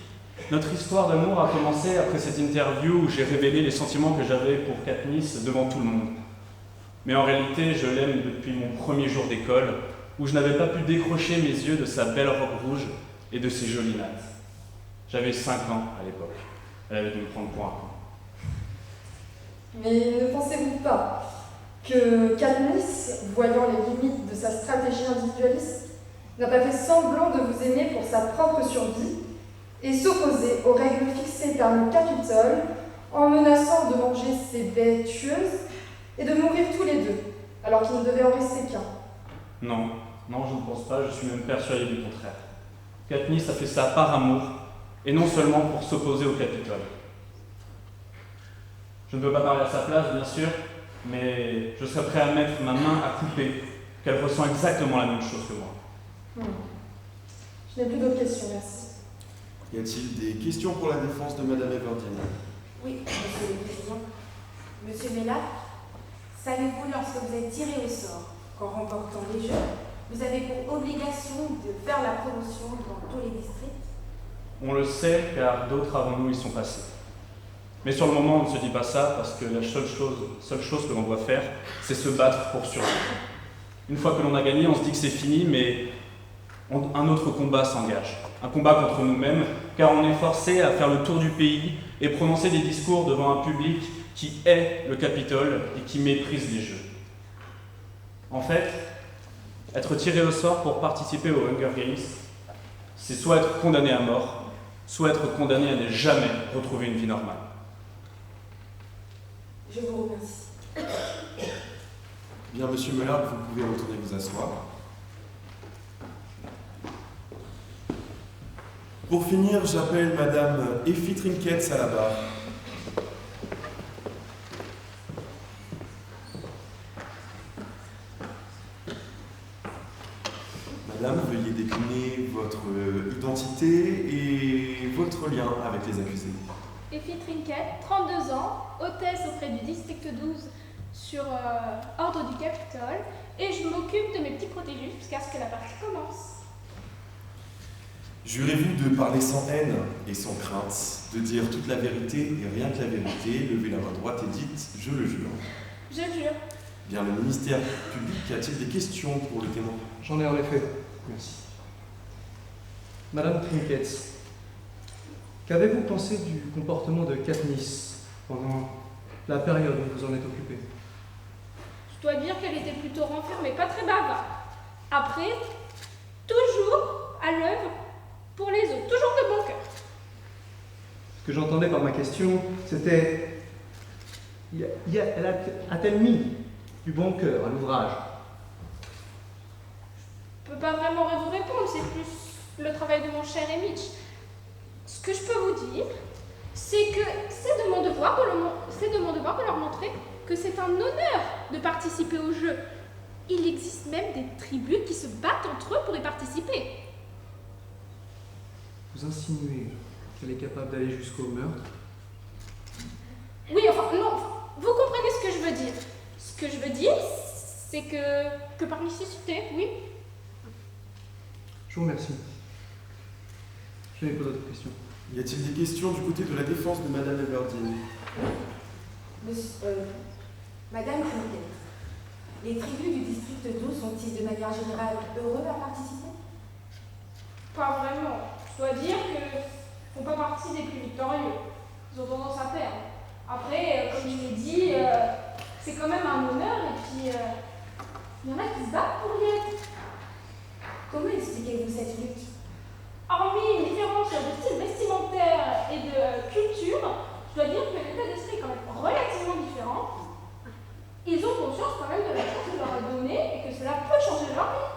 notre histoire d'amour a commencé après cette interview où j'ai révélé les sentiments que j'avais pour Katniss devant tout le monde. Mais en réalité, je l'aime depuis mon premier jour d'école, où je n'avais pas pu décrocher mes yeux de sa belle robe rouge et de ses jolies nattes. J'avais 5 ans à l'époque. Elle avait dû me prendre pour un con. Mais ne pensez-vous pas que Katniss, voyant les limites de sa stratégie individualiste, n'a pas fait semblant de vous aimer pour sa propre survie et s'opposer aux règles fixées par le Capitole en menaçant de manger ses baies tueuses et de mourir tous les deux, alors qu'il ne devait en rester qu'un? Non, non, je ne pense pas, je suis même persuadé du contraire. Katniss a fait ça par amour, et non seulement pour s'opposer au Capitole. Je ne peux pas parler à sa place, bien sûr, mais je serais prêt à mettre ma main à couper qu'elle ressent exactement la même chose que moi. Je n'ai plus d'autres questions, merci. Y a-t-il des questions pour la défense de Madame Everdeen? Oui, Monsieur le Président. Monsieur Melarc, savez-vous, lorsque vous êtes tiré au sort, qu'en remportant les Jeux, vous avez pour obligation de faire la promotion dans tous les districts? On le sait car d'autres avant nous y sont passés. Mais sur le moment, on ne se dit pas ça parce que la seule chose que l'on doit faire, c'est se battre pour survivre. Une fois que l'on a gagné, on se dit que c'est fini, mais un autre combat s'engage. Un combat contre nous-mêmes, car on est forcé à faire le tour du pays et prononcer des discours devant un public qui hait le Capitole et qui méprise les Jeux. En fait, être tiré au sort pour participer aux Hunger Games, c'est soit être condamné à mort, soit être condamné à ne jamais retrouver une vie normale. Je vous remercie. Bien, Monsieur Melarc, vous pouvez retourner vous asseoir. Pour finir, j'appelle Madame Effie Trinkets à la barre. Madame, veuillez décliner votre identité et votre lien avec les accusés. Effie Trinket, 32 ans, hôtesse auprès du district 12 sur ordre du Capitole, et je m'occupe de mes petits protégés jusqu'à ce que la partie commence. Jurez-vous de parler sans haine et sans crainte, de dire toute la vérité et rien que la vérité, levez la main droite et dites « je le jure ». Je jure. Bien, le ministère public a-t-il des questions pour le témoin? J'en ai en effet. Merci. Madame Trinkets, qu'avez-vous pensé du comportement de Katniss pendant la période où vous en êtes occupé? Je dois dire qu'elle était plutôt renfermée, pas très bavarde. Après, toujours à l'œuvre pour les autres, toujours de bon cœur. Ce que j'entendais par ma question, c'était a-t-elle mis du bon cœur à l'ouvrage? Je peux pas vraiment vous répondre, c'est plus le travail de mon cher Mitch. Ce que je peux vous dire, c'est que c'est de mon devoir de leur montrer que c'est un honneur de participer au jeu. Il existe même des tribus qui se battent entre eux pour y participer. Vous insinuez qu'elle est capable d'aller jusqu'au meurtre? Oui, enfin, non, vous comprenez ce que je veux dire. Ce que je veux dire, c'est que par nécessité, oui. Je vous remercie. Je n'ai pas d'autres questions. Y a-t-il des questions du côté de la défense de Madame Everdeen? Madame Trinket, les tribus du district 12 sont-ils de manière générale heureux à participer? Pas vraiment. Je dois dire qu'ils ne font pas partie des plus victorieux. Ils ont tendance à perdre. Après, comme je l'ai dit, c'est quand même un honneur et puis il y en a qui se battent pour y être. Comment expliquez-vous cette lutte? Hormis une différence de style vestimentaire et de culture, je dois dire que l'état d'esprit est quand même relativement différent. Ils ont conscience quand même de la chance que leur a donnée et que cela peut changer leur vie.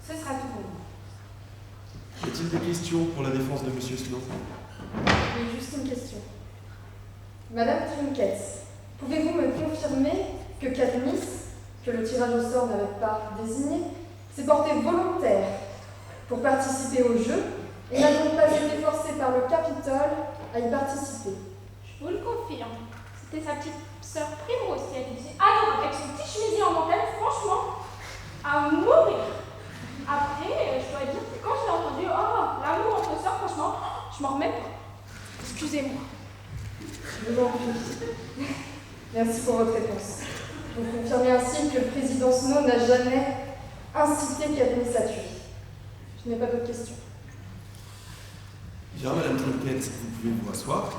Ce sera tout pour moi. Y a-t-il des questions pour la défense de Monsieur Snow? J'ai juste une question. Madame Trinkets, pouvez-vous me confirmer que Katniss, que le tirage au sort n'avait pas désigné, s'est portée volontaire pour participer au jeu et n'a donc pas été forcée par le Capitole à y participer? Je vous le confirme. C'était sa petite sœur Primrose qui était adorable avec son petit chemisier en dentelle, franchement, à mourir. Après, je dois dire que quand j'ai entendu oh, l'amour entre sœurs, franchement, je m'en remets pas. Excusez-moi. Je vous en prie. Merci pour votre réponse. Vous confirmez ainsi que le président Snow n'a jamais incité Katniss à tuer. Je n'ai pas d'autres questions. Bien, Madame Trinket, vous pouvez vous asseoir.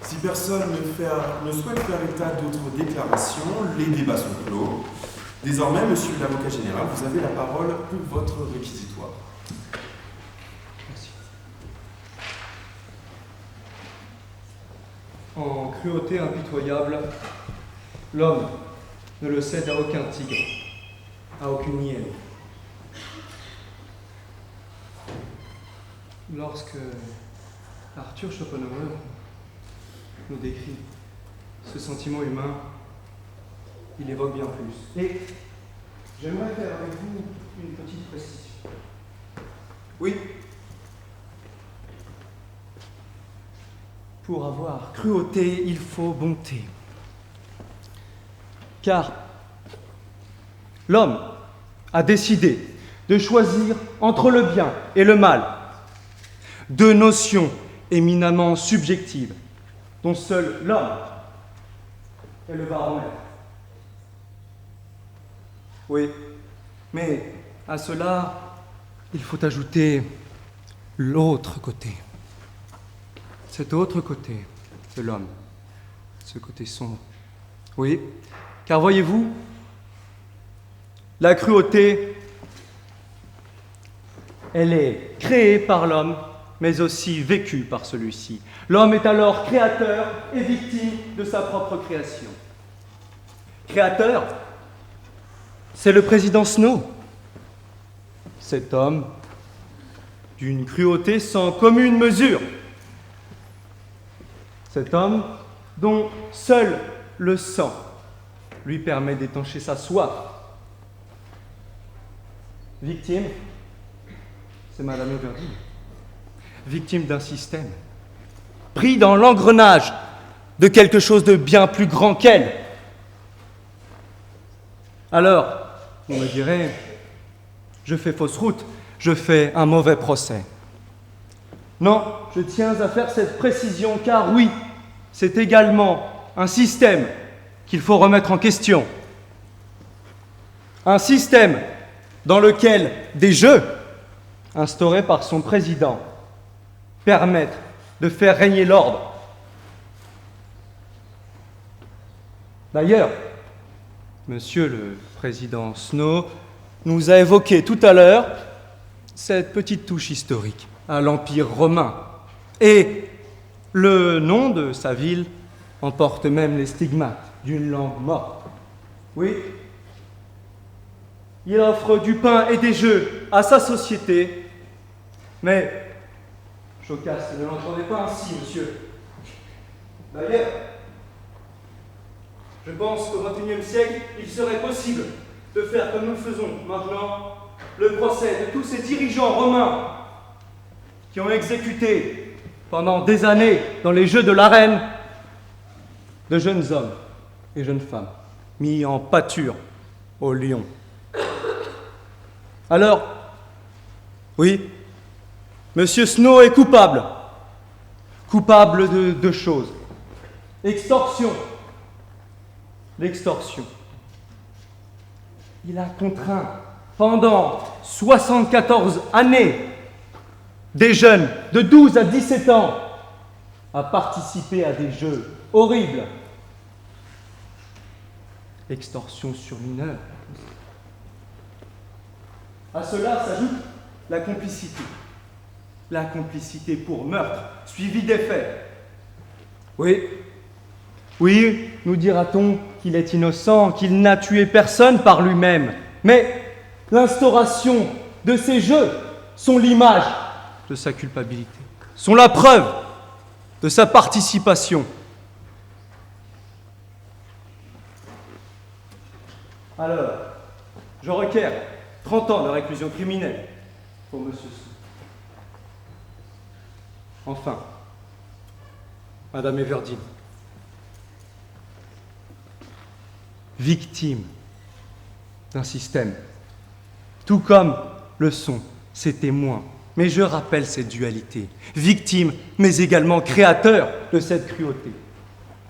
Si personne ne souhaite faire état d'autres déclarations, les débats sont clos. Désormais, Monsieur l'avocat général, vous avez la parole pour votre réquisitoire. Merci. En cruauté impitoyable, l'homme ne le cède à aucun tigre, à aucune hyène. Lorsque Arthur Schopenhauer nous décrit ce sentiment humain, il évoque bien plus. Et j'aimerais faire avec vous une petite précision. Oui. Pour avoir cruauté, il faut bonté. Car l'homme a décidé de choisir entre le bien et le mal, deux notions éminemment subjectives, dont seul l'homme est le baromètre. Oui, mais à cela, il faut ajouter l'autre côté. Cet autre côté de l'homme, ce côté sombre. Oui, car voyez-vous, la cruauté, elle est créée par l'homme, mais aussi vécue par celui-ci. L'homme est alors créateur et victime de sa propre création. Créateur, c'est le président Snow. Cet homme, d'une cruauté sans commune mesure. Cet homme dont seul le sang lui permet d'étancher sa soif. Victime, c'est Madame Everdeen. Victime d'un système, pris dans l'engrenage de quelque chose de bien plus grand qu'elle. Alors, vous me direz, je fais fausse route, je fais un mauvais procès. Non, je tiens à faire cette précision car oui, c'est également un système qu'il faut remettre en question. Un système dans lequel des jeux instaurés par son président permettent de faire régner l'ordre. D'ailleurs, Monsieur le Président Snow nous a évoqué tout à l'heure cette petite touche historique à l'Empire romain. Et le nom de sa ville en porte même les stigmates d'une langue morte. Oui, il offre du pain et des jeux à sa société, mais Jocaste ne l'entendait pas ainsi, monsieur. D'ailleurs, je pense qu'au XXIe siècle, il serait possible de faire comme nous faisons maintenant, le procès de tous ces dirigeants romains qui ont exécuté pendant des années dans les jeux de l'arène de jeunes hommes et jeunes femmes mis en pâture au lion. Alors, oui, Monsieur Snow est coupable. Coupable de deux choses. Extorsion. L'extorsion. Il a contraint pendant 74 années des jeunes de 12 à 17 ans à participer à des jeux horribles. Extorsion sur mineurs. À cela s'ajoute la complicité. La complicité pour meurtre, suivie des faits. Oui, nous dira-t-on qu'il est innocent, qu'il n'a tué personne par lui-même. Mais l'instauration de ces jeux sont l'image de sa culpabilité, sont la preuve de sa participation. Alors, je requiers 30 ans de réclusion criminelle pour monsieur Snow. Enfin, Madame Everdeen, victime d'un système, tout comme le sont ses témoins. Mais je rappelle cette dualité, victime, mais également créateur de cette cruauté.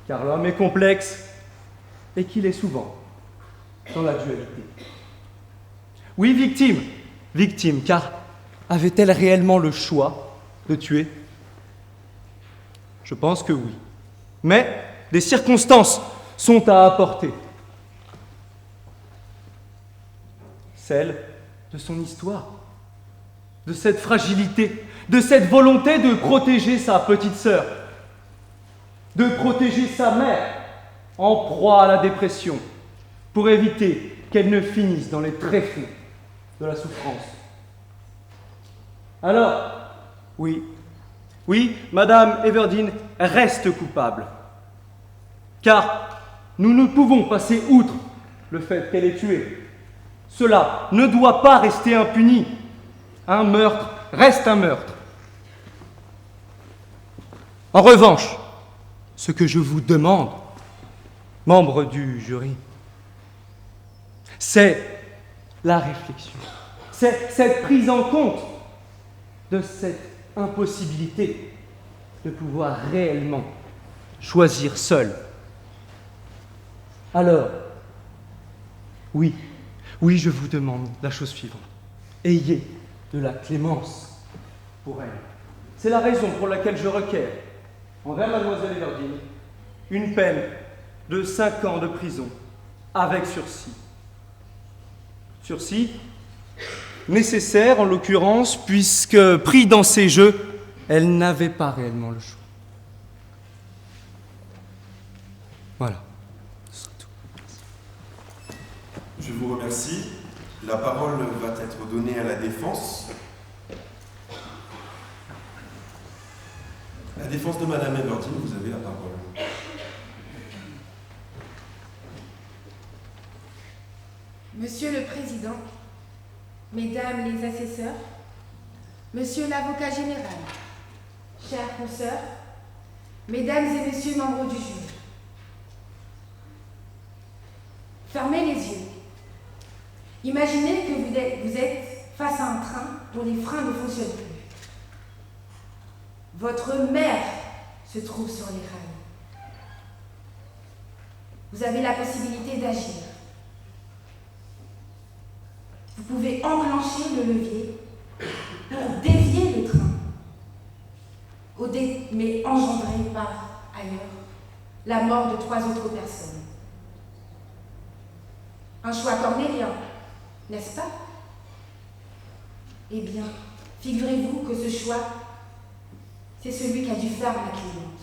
Car l'homme est complexe et qu'il est souvent dans la dualité. Oui, victime, victime, car avait-elle réellement le choix de tuer? Je pense que oui. Mais des circonstances sont à apporter. Celle de son histoire, de cette fragilité, de cette volonté de protéger sa petite sœur, de protéger sa mère en proie à la dépression, pour éviter qu'elle ne finisse dans les tréfonds de la souffrance. Alors, oui, Madame Everdeen reste coupable, car nous ne pouvons passer outre le fait qu'elle ait tué. Cela ne doit pas rester impuni. Un meurtre reste un meurtre. En revanche, ce que je vous demande, membres du jury, c'est la réflexion, c'est cette prise en compte de cette impossibilité de pouvoir réellement choisir seul. Alors, oui, je vous demande la chose suivante. Ayez de la clémence pour elle. C'est la raison pour laquelle je requiers, envers Mademoiselle Everdeen, une peine de 5 ans de prison avec sursis. Sursis nécessaire en l'occurrence, puisque, pris dans ces jeux, elle n'avait pas réellement le choix. Voilà. Je vous remercie. La parole va être donnée à la défense. La défense de Madame Everdeen, vous avez la parole. Monsieur le Président, Mesdames les assesseurs, Monsieur l'avocat général, chers consoeurs, Mesdames et Messieurs membres du jury, fermez les yeux. Imaginez que vous êtes face à un train dont les freins ne fonctionnent plus. Votre mère se trouve sur les rails. Vous avez la possibilité d'agir. Vous pouvez enclencher le levier pour dévier le train, mais engendrer par ailleurs la mort de 3 autres personnes. Un choix cornélien, n'est-ce pas? Eh bien, figurez-vous que ce choix, c'est celui qu'a dû faire ma cliente.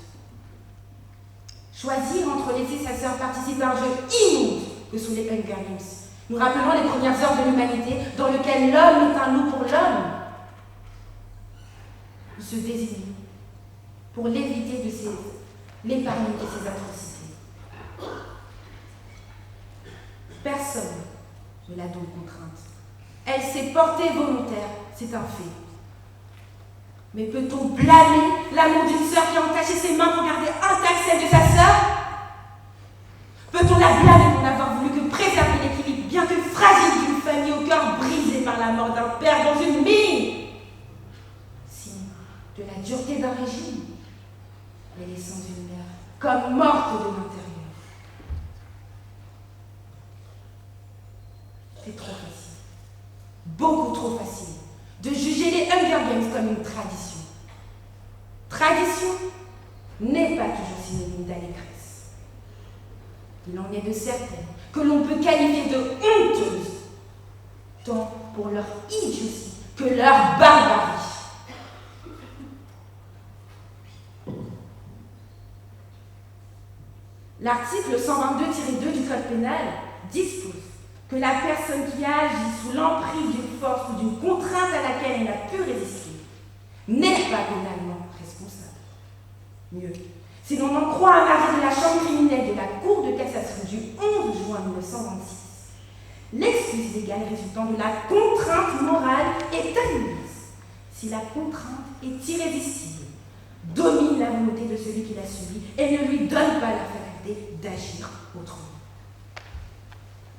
Choisir entre laisser sa sœur participer à un jeu immonde que sont les Hunger Games, nous rappelons les premières heures de l'humanité dans lequel l'homme est un loup pour l'homme, ou se désigner pour l'épargner de ces atrocités. Personne ne l'a donc contrainte. Elle s'est portée volontaire, c'est un fait. Mais peut-on blâmer l'amour d'une sœur qui a entaché ses mains pour garder intacte celle de sa sœur? Peut-on la blâmer pour n'avoir voulu que préserver l'équilibre, bien que fragile, d'une famille au cœur brisé par la mort d'un père dans une mine? Signe de la dureté d'un régime, mais laissant une mère comme morte de l'intérieur. C'est trop facile, beaucoup trop facile, de juger les Hunger Games comme une tradition. Tradition n'est pas toujours synonyme d'allégresse. Il en est de certaines que l'on peut qualifier de honteuses, tant pour leur idiotie que leur barbarie. L'article 122-2 du Code pénal dispose que la personne qui agit sous l'emprise d'une force ou d'une contrainte à laquelle elle n'a pu résister n'est pas pénalement responsable. Mieux, si l'on en croit un arrêt de la Chambre criminelle de la Cour de cassation du 11 juin 1926, l'excuse légale résultant de la contrainte morale est admise si la contrainte est irrésistible, domine la volonté de celui qui l'a subie et ne lui donne pas la faculté d'agir autrement.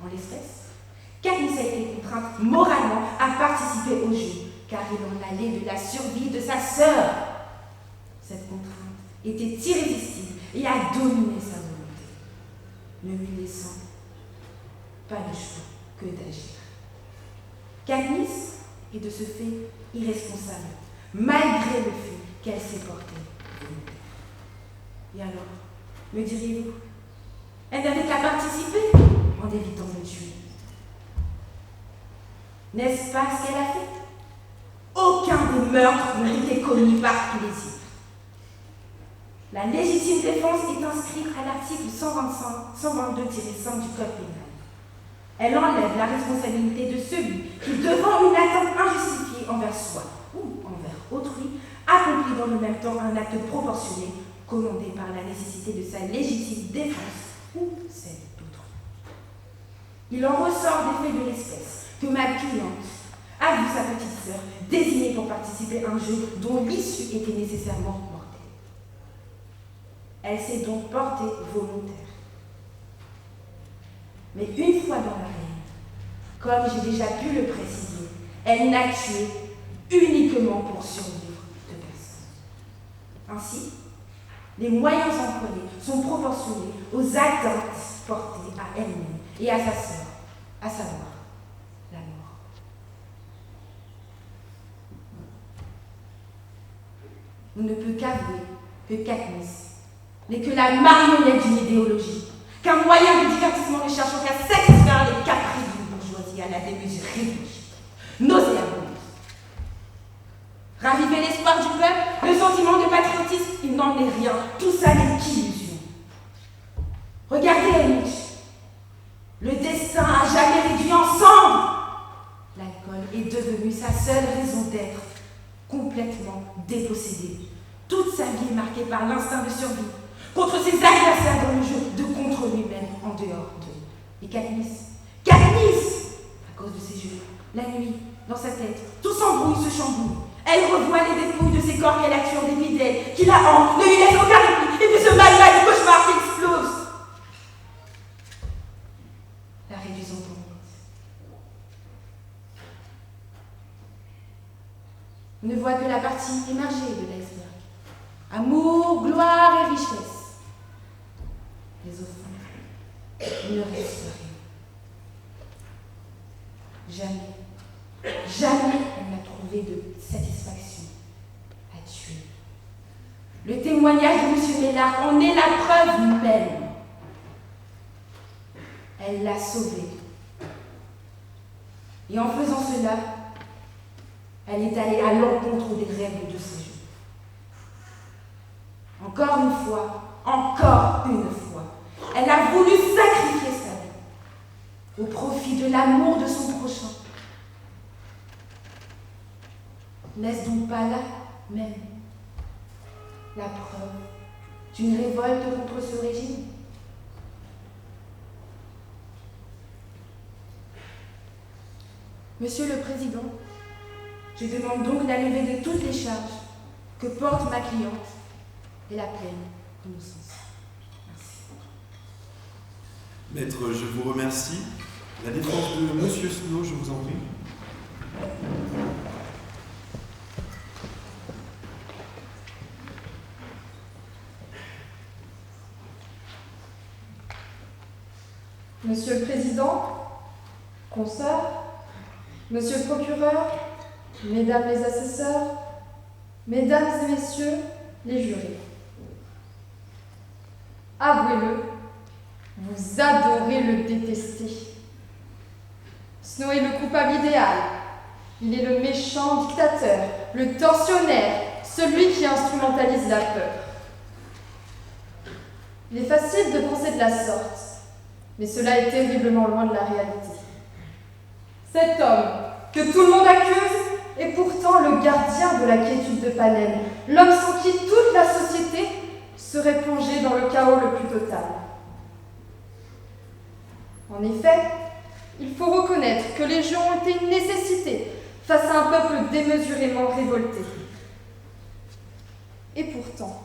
En l'espèce, Katniss a été contrainte moralement à participer au jeu, car il en allait de la survie de sa sœur. Cette contrainte était irrésistible et a dominé sa volonté, ne lui laissant pas le choix que d'agir. Katniss est de ce fait irresponsable, malgré le fait qu'elle s'est portée volontaire. Et alors, me diriez-vous, elle n'avait qu'à participer en évitant de tuer. N'est-ce pas ce qu'elle a fait? Aucun des meurtres n'a été commis par plaisir. La légitime défense est inscrite à l'article 122-5 du Code pénal. Elle enlève la responsabilité de celui qui, devant une atteinte injustifiée envers soi ou envers autrui, accomplit dans le même temps un acte proportionné commandé par la nécessité de sa légitime défense ou celle d'autrui. Il en ressort des faits de l'espèce que ma cliente a vu sa petite sœur désignée pour participer à un jeu dont l'issue était nécessairement mortelle. Elle s'est donc portée volontaire. Mais une fois dans l'arène, comme j'ai déjà pu le préciser, elle n'a tué uniquement pour survivre de personne. Ainsi, les moyens employés sont proportionnés aux atteintes portées à elle-même et à sa sœur, à savoir la mort. On ne peut qu'avouer que Katniss n'est que la marionnette d'une idéologie, qu'un moyen de divertissement ne cherchant qu'à satisfaire les caprices d'une bourgeoisie à la démesurée, nauséabonde. Raviver l'espoir du peuple, le sentiment de patriotisme, il n'en est rien. Tout ça n'est qu'illusion. Regardez Haymitch. Le destin a jamais réduit ensemble. L'alcool est devenu sa seule raison d'être, complètement dépossédée. Toute sa vie est marquée par l'instinct de survie, contre ses adversaires dans le jeu, de contre lui-même en dehors d'eux. Et Katniss, à cause de ces jeux, la nuit, dans sa tête, tout s'embrouille, se chambouille. Elle revoit les dépouilles de ses corps qu'elle a tués en dépit d'elle, qui la hante, ne lui laisse aucun répit, et puis ce mal du cauchemar qui explose. La réduisant en miettes. On ne voit que la partie émergée de l'iceberg. Amour, gloire et richesse. Mais au fond, il ne reste rien. Jamais elle n'a trouvé de satisfaction à tuer. Le témoignage de M. Maillard en est la preuve même. Elle l'a sauvé. Et en faisant cela, elle est allée à l'encontre des règles de ce jeu. Encore une fois, elle a voulu sacrifier sa vie au profit de l'amour de son prochain. N'est-ce donc pas là, même, la preuve d'une révolte contre ce régime? Monsieur le Président, je demande donc la levée de toutes les charges que porte ma cliente et la pleine innocence. Merci. Maître, je vous remercie. La défense de Monsieur Snow, je vous en prie. Monsieur le Président, consoeurs, Monsieur le Procureur, Mesdames les assesseurs, Mesdames et Messieurs les jurés. Avouez-le, vous adorez le détester. Snow est le coupable idéal. Il est le méchant dictateur, le tortionnaire, celui qui instrumentalise la peur. Il est facile de penser de la sorte, mais cela est terriblement loin de la réalité. Cet homme que tout le monde accuse est pourtant le gardien de la quiétude de Panem, l'homme sans qui toute la société serait plongée dans le chaos le plus total. En effet, il faut reconnaître que les jeux ont été une nécessité face à un peuple démesurément révolté. Et pourtant,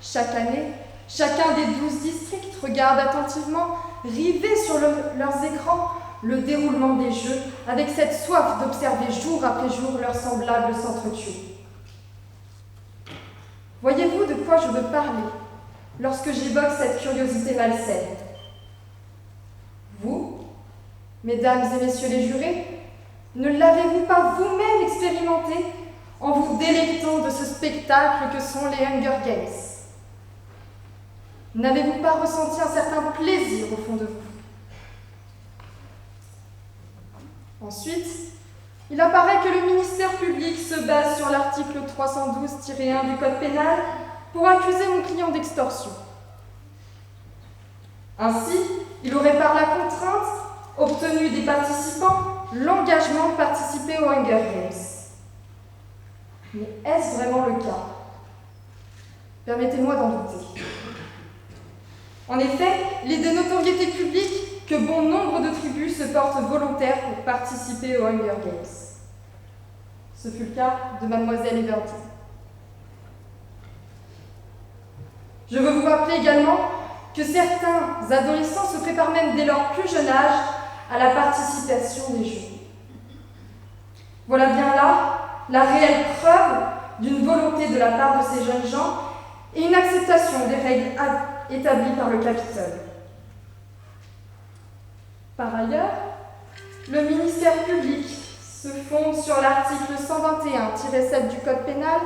chaque année, chacun des 12 districts regarde attentivement, rivé sur leurs écrans, le déroulement des jeux, avec cette soif d'observer jour après jour leurs semblables s'entretuer. Voyez-vous de quoi je veux parler lorsque j'évoque cette curiosité malsaine? Vous, mesdames et messieurs les jurés, ne l'avez-vous pas vous-même expérimenté en vous délectant de ce spectacle que sont les Hunger Games? N'avez-vous pas ressenti un certain plaisir au fond de vous? Ensuite, il apparaît que le ministère public se base sur l'article 312-1 du Code pénal pour accuser mon client d'extorsion. Ainsi, il aurait par la contrainte obtenu des participants l'engagement de participer aux Hunger Games. Mais est-ce vraiment le cas? Permettez-moi d'en douter. En effet, il est de notoriété publique que bon nombre de tribus se portent volontaires pour participer aux Hunger Games. Ce fut le cas de Mademoiselle Everdeen. Je veux vous rappeler également que certains adolescents se préparent même dès leur plus jeune âge à la participation des jeux. Voilà bien là la réelle preuve d'une volonté de la part de ces jeunes gens et une acceptation des règles établies par le Capitole. Par ailleurs, le ministère public se fonde sur l'article 121-7 du Code pénal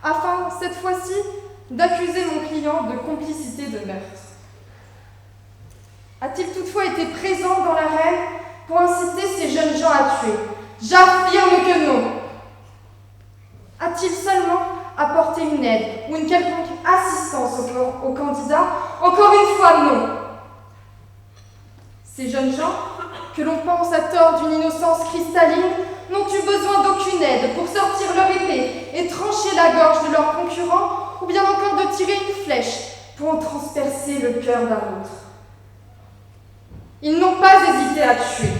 afin, cette fois-ci, d'accuser mon client de complicité de meurtre. A-t-il toutefois été présent dans l'arène pour inciter ces jeunes gens à tuer? J'affirme que non. A-t-il seulement apporté une aide ou une quelconque assistance au candidat? Encore une fois, non. Ces jeunes gens, que l'on pense à tort d'une innocence cristalline, n'ont eu besoin d'aucune aide pour sortir leur épée et trancher la gorge de leur concurrent, ou bien encore de tirer une flèche pour en transpercer le cœur d'un autre. Ils n'ont pas hésité à tuer.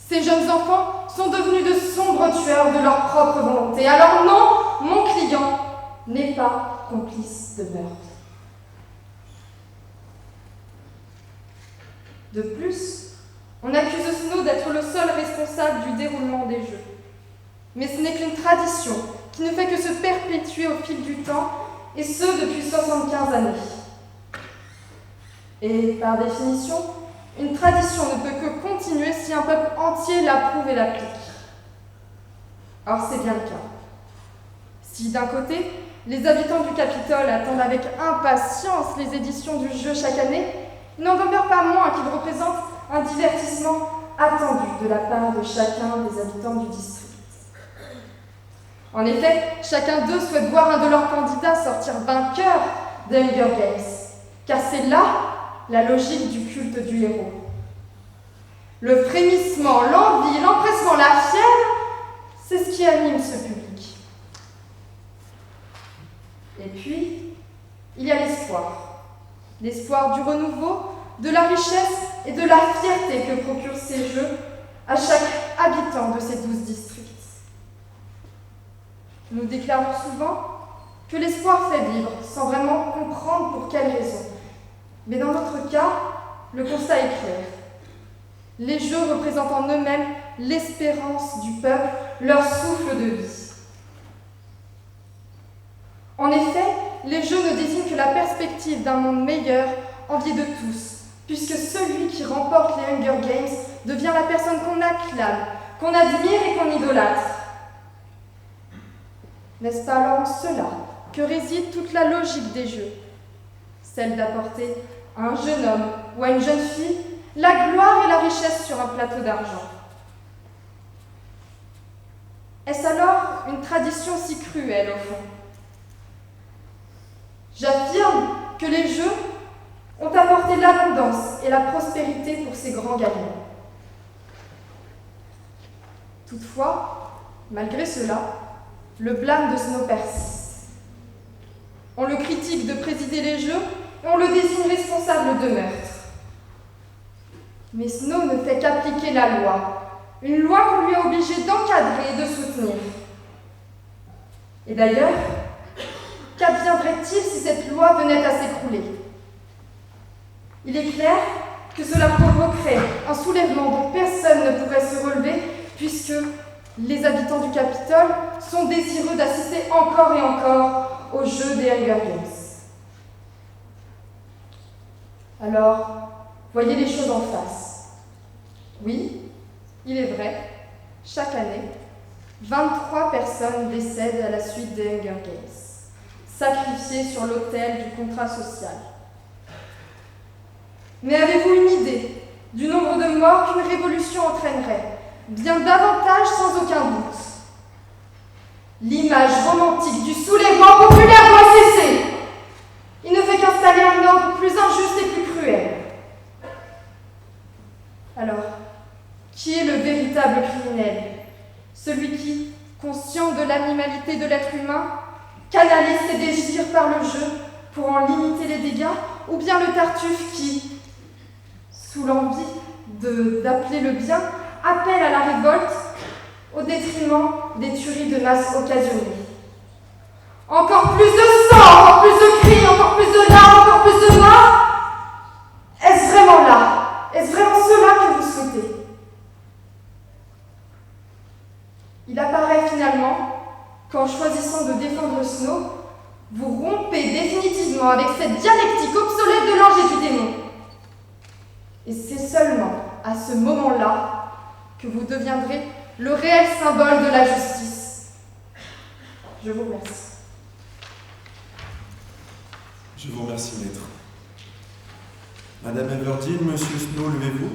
Ces jeunes enfants sont devenus de sombres tueurs de leur propre volonté. Alors non, mon client n'est pas complice de meurtre. De plus, on accuse Snow d'être le seul responsable du déroulement des jeux. Mais ce n'est qu'une tradition qui ne fait que se perpétuer au fil du temps, et ce depuis 75 années. Et par définition, une tradition ne peut que continuer si un peuple entier l'approuve et l'applique. Or, c'est bien le cas. Si d'un côté, les habitants du Capitole attendent avec impatience les éditions du jeu chaque année, il n'en demeure pas moins qu'il représente un divertissement attendu de la part de chacun des habitants du district. En effet, chacun d'eux souhaite voir un de leurs candidats sortir vainqueur des Hunger Games, car c'est là la logique du culte du héros. Le frémissement, l'envie, l'empressement, la fièvre, c'est ce qui anime ce public. Et puis, il y a l'espoir. L'espoir du renouveau, de la richesse et de la fierté que procurent ces jeux à chaque habitant de ces 12 districts. Nous déclarons souvent que l'espoir fait vivre, sans vraiment comprendre pour quelle raison. Mais dans notre cas, le constat est clair. Les jeux représentent en eux-mêmes l'espérance du peuple, leur souffle de vie. En effet, les jeux ne désignent que la perspective d'un monde meilleur, envié de tous, puisque celui qui remporte les Hunger Games devient la personne qu'on acclame, qu'on admire et qu'on idolâtre. N'est-ce pas alors en cela que réside toute la logique des jeux? Celle d'apporter à un jeune homme ou à une jeune fille la gloire et la richesse sur un plateau d'argent. Est-ce alors une tradition si cruelle au fond? J'affirme que les jeux ont apporté l'abondance et la prospérité pour ces grands gagnants. Toutefois, malgré cela, le blâme de Snow persiste. On le critique de présider les jeux et on le désigne responsable de meurtre. Mais Snow ne fait qu'appliquer la loi, une loi qu'on lui a obligé d'encadrer et de soutenir. Et d'ailleurs, qu'adviendrait-il si cette loi venait à s'écrouler? Il est clair que cela provoquerait un soulèvement dont personne ne pourrait se relever, puisque les habitants du Capitole sont désireux d'assister encore et encore aux jeux des Hunger Games. Alors, voyez les choses en face. Oui, il est vrai, chaque année, 23 personnes décèdent à la suite des Hunger Games, sacrifiées sur l'autel du contrat social. Mais avez-vous une idée du nombre de morts qu'une révolution entraînerait? Bien davantage, sans aucun doute. L'image romantique du soulèvement populaire doit cesser. Il ne fait qu'installer un ordre plus injuste et plus cruel. Alors, qui est le véritable criminel? Celui qui, conscient de l'animalité de l'être humain, canalise ses désirs par le jeu pour en limiter les dégâts, ou bien le Tartuffe qui, sous l'envie d'appeler le bien, appelle à la révolte au détriment des tueries de masse occasionnées. Encore plus de sang, encore plus de cris, encore plus de larmes, encore plus de morts. Est-ce vraiment là? Est-ce vraiment cela que vous souhaitez? Il apparaît finalement qu'en choisissant de défendre Snow, vous rompez définitivement avec cette dialectique obsolète de l'ange et du démon. Et c'est seulement à ce moment-là que vous deviendrez le réel symbole de la justice. Je vous remercie. Je vous remercie, maître. Madame Everdeen, Monsieur Snow, levez-vous.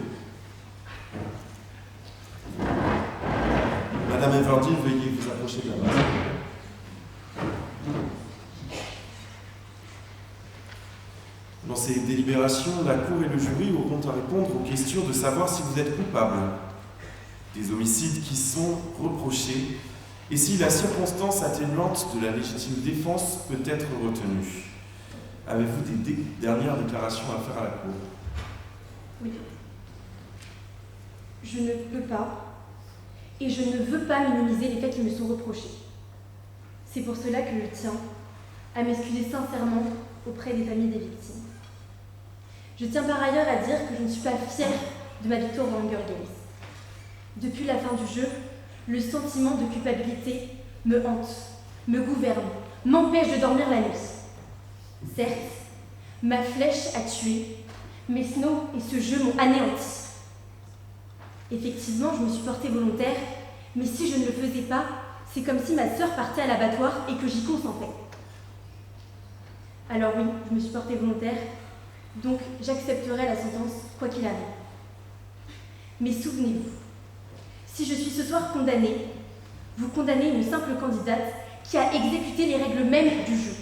Madame Everdeen, veuillez vous approcher de la base. Dans ces délibérations, la Cour et le jury auront à répondre aux questions de savoir si vous êtes coupable des homicides qui sont reprochés et si la circonstance atténuante de la légitime défense peut être retenue. Avez-vous des dernières déclarations à faire à la Cour? Oui. Je ne peux pas, et je ne veux pas minimiser les faits qui me sont reprochés. C'est pour cela que je tiens à m'excuser sincèrement auprès des familles des victimes. Je tiens par ailleurs à dire que je ne suis pas fière de ma victoire aux Hunger Games. Depuis la fin du jeu, le sentiment de culpabilité me hante, me gouverne, m'empêche de dormir la nuit. Certes, ma flèche a tué, mais Snow et ce jeu m'ont anéanti. Effectivement, je me suis portée volontaire, mais si je ne le faisais pas, c'est comme si ma sœur partait à l'abattoir et que j'y consentais. Alors oui, je me suis portée volontaire, donc j'accepterai la sentence quoi qu'il arrive. Mais souvenez-vous, si je suis ce soir condamnée, vous condamnez une simple candidate qui a exécuté les règles mêmes du jeu.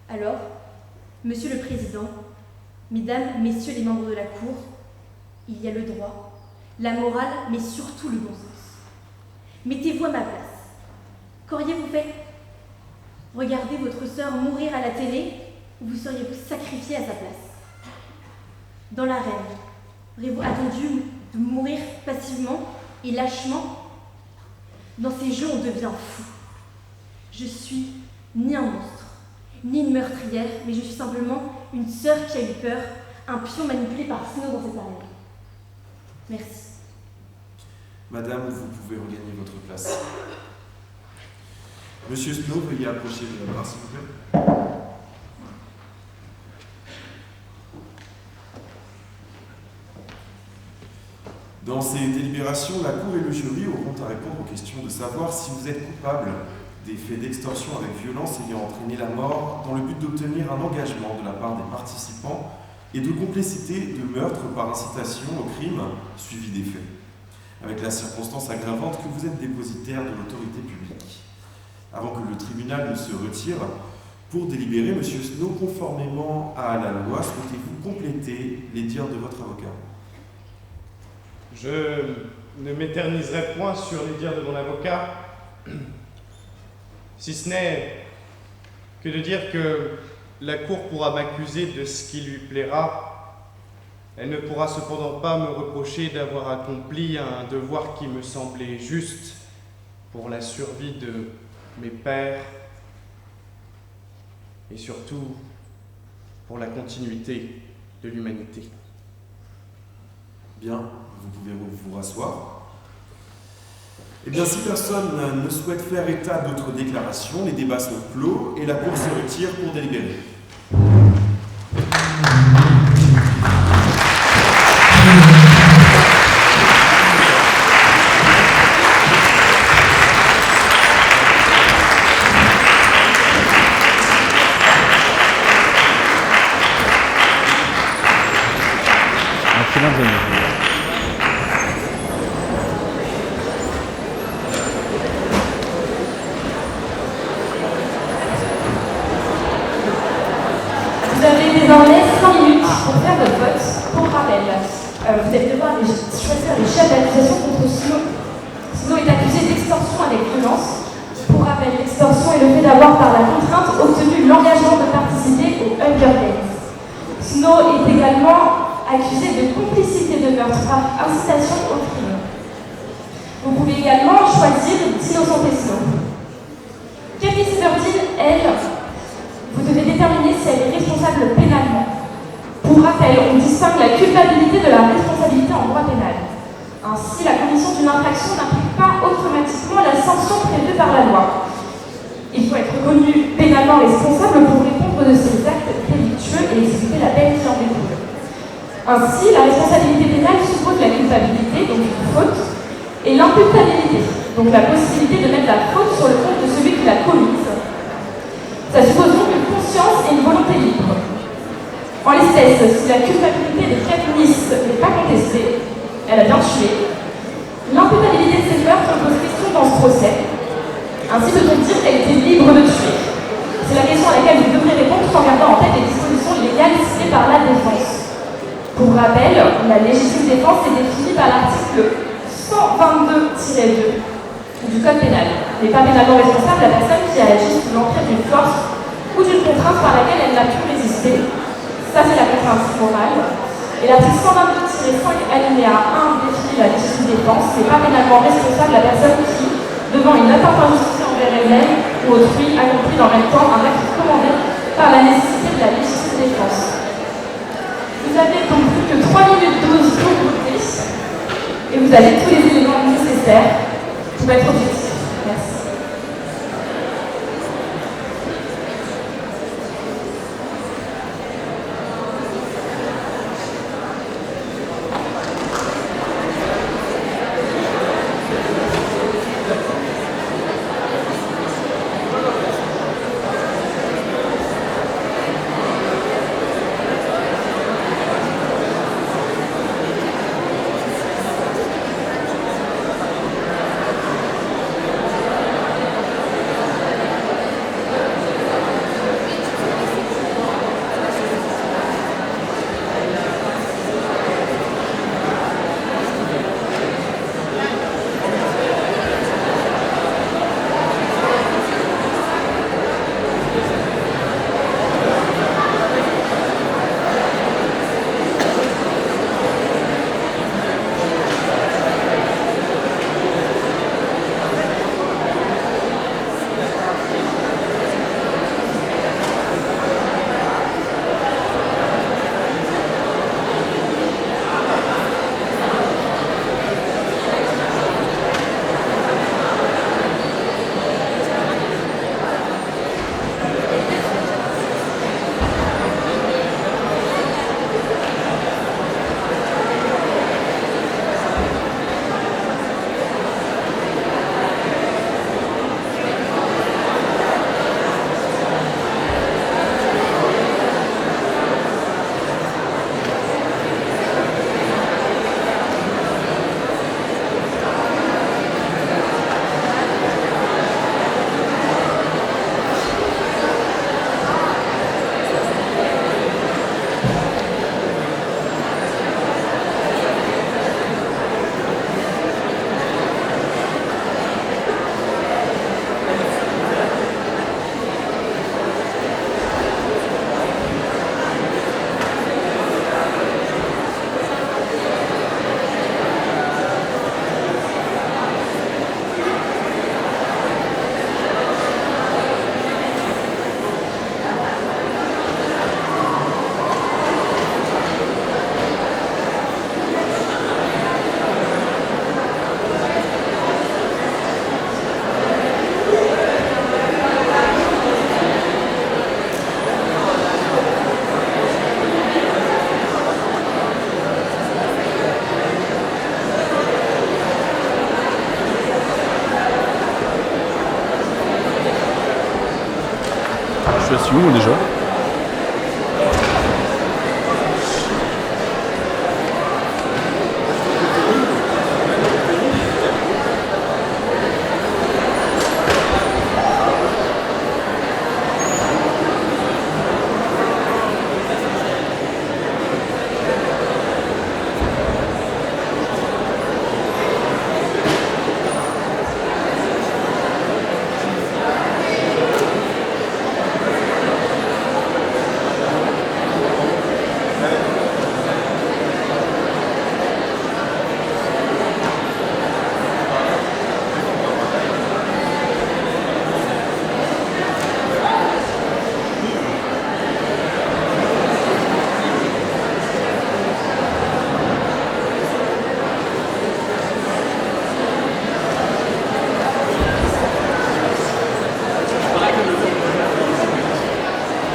Alors, Monsieur le Président, Mesdames, Messieurs les membres de la Cour, il y a le droit, la morale, mais surtout le bon sens. Mettez-vous à ma place. Qu'auriez-vous fait? Regardez votre sœur mourir à la télé, ou vous seriez-vous sacrifié à sa place? Dans l'arène, auriez-vous attendu de mourir passivement et lâchement? Dans ces jeux, on devient fou. Je suis ni un monstre, ni une meurtrière, mais je suis simplement une sœur qui a eu peur, un pion manipulé par Snow dans cette arène. Merci. Madame, vous pouvez regagner votre place. Monsieur Snow, veuillez approcher de la barre, s'il vous plaît. Dans ces délibérations, la Cour et le jury auront à répondre aux questions de savoir si vous êtes coupable des faits d'extorsion avec violence ayant entraîné la mort dans le but d'obtenir un engagement de la part des participants et de complicité de meurtre par incitation au crime suivi des faits, avec la circonstance aggravante que vous êtes dépositaire de l'autorité publique. Avant que le tribunal ne se retire, Pour délibérer, Monsieur Snow, conformément à la loi, souhaitez-vous compléter les dires de votre avocat? Je ne m'éterniserai point sur les dires de mon avocat, si ce n'est que de dire que la Cour pourra m'accuser de ce qui lui plaira. Elle ne pourra cependant pas me reprocher d'avoir accompli un devoir qui me semblait juste pour la survie de mes pères et surtout pour la continuité de l'humanité. Bien, vous pouvez vous rasseoir. Eh bien, si personne ne souhaite faire état d'autres déclarations, les débats sont clos et la Cour se retire pour délibérer. Vous avez désormais 5 minutes pour faire votre vote. Pour rappel, vous allez devoir choisir les chefs d'accusation contre Snow. Snow est accusé d'extorsion avec violence. Pour rappel, l'extorsion est le fait d'avoir par la contrainte obtenu l'engagement de participer aux Hunger Games. Snow est également accusé de complicité de meurtre par incitation au crime. Vous pouvez également choisir d'innocenter Snow. Katniss Everdeen, elle, vous devez déterminer si elle est responsable pénalement. Pour rappel, on distingue la culpabilité de la responsabilité en droit pénal. Ainsi, la commission d'une infraction n'implique pas automatiquement la sanction prévue par la loi. Il faut être reconnu pénalement responsable pour répondre de ses actes délictueux et exécuter la peine qui en découle. Ainsi, la responsabilité pénale suppose la culpabilité, donc une faute, et l'imputabilité, donc la possibilité de mettre la faute sur le compte de celui qui l'a commise. Ça suppose donc une conscience et une volonté libre. En l'espèce, si la culpabilité de Katniss n'est pas contestée, elle a bien tué, l'imputabilité de ces meurtres pose question dans ce procès. Ainsi peut-on dire qu'elle était libre de tuer. C'est la question à laquelle vous devrez répondre tout en gardant en tête les dispositions légales citées par la défense. Pour rappel, la légitime défense est définie par l'article 122-2 du Code pénal. N'est pas pénalement responsable la personne qui a agi sous l'emprise d'une force ou d'une contrainte par laquelle elle n'a pu résister. Ça, c'est la contrainte morale. Et l'article 122-5 alinéa 1 définit la légitime défense. N'est pas pénalement responsable la personne qui, devant une atteinte injustifiée envers elle-même ou autrui, accomplit en même temps un acte commandé par la nécessité de la légitime défense. Vous avez donc plus que 3 minutes 12 pour voter et vous avez tous les éléments nécessaires pour être objectif. Merci. question déjà.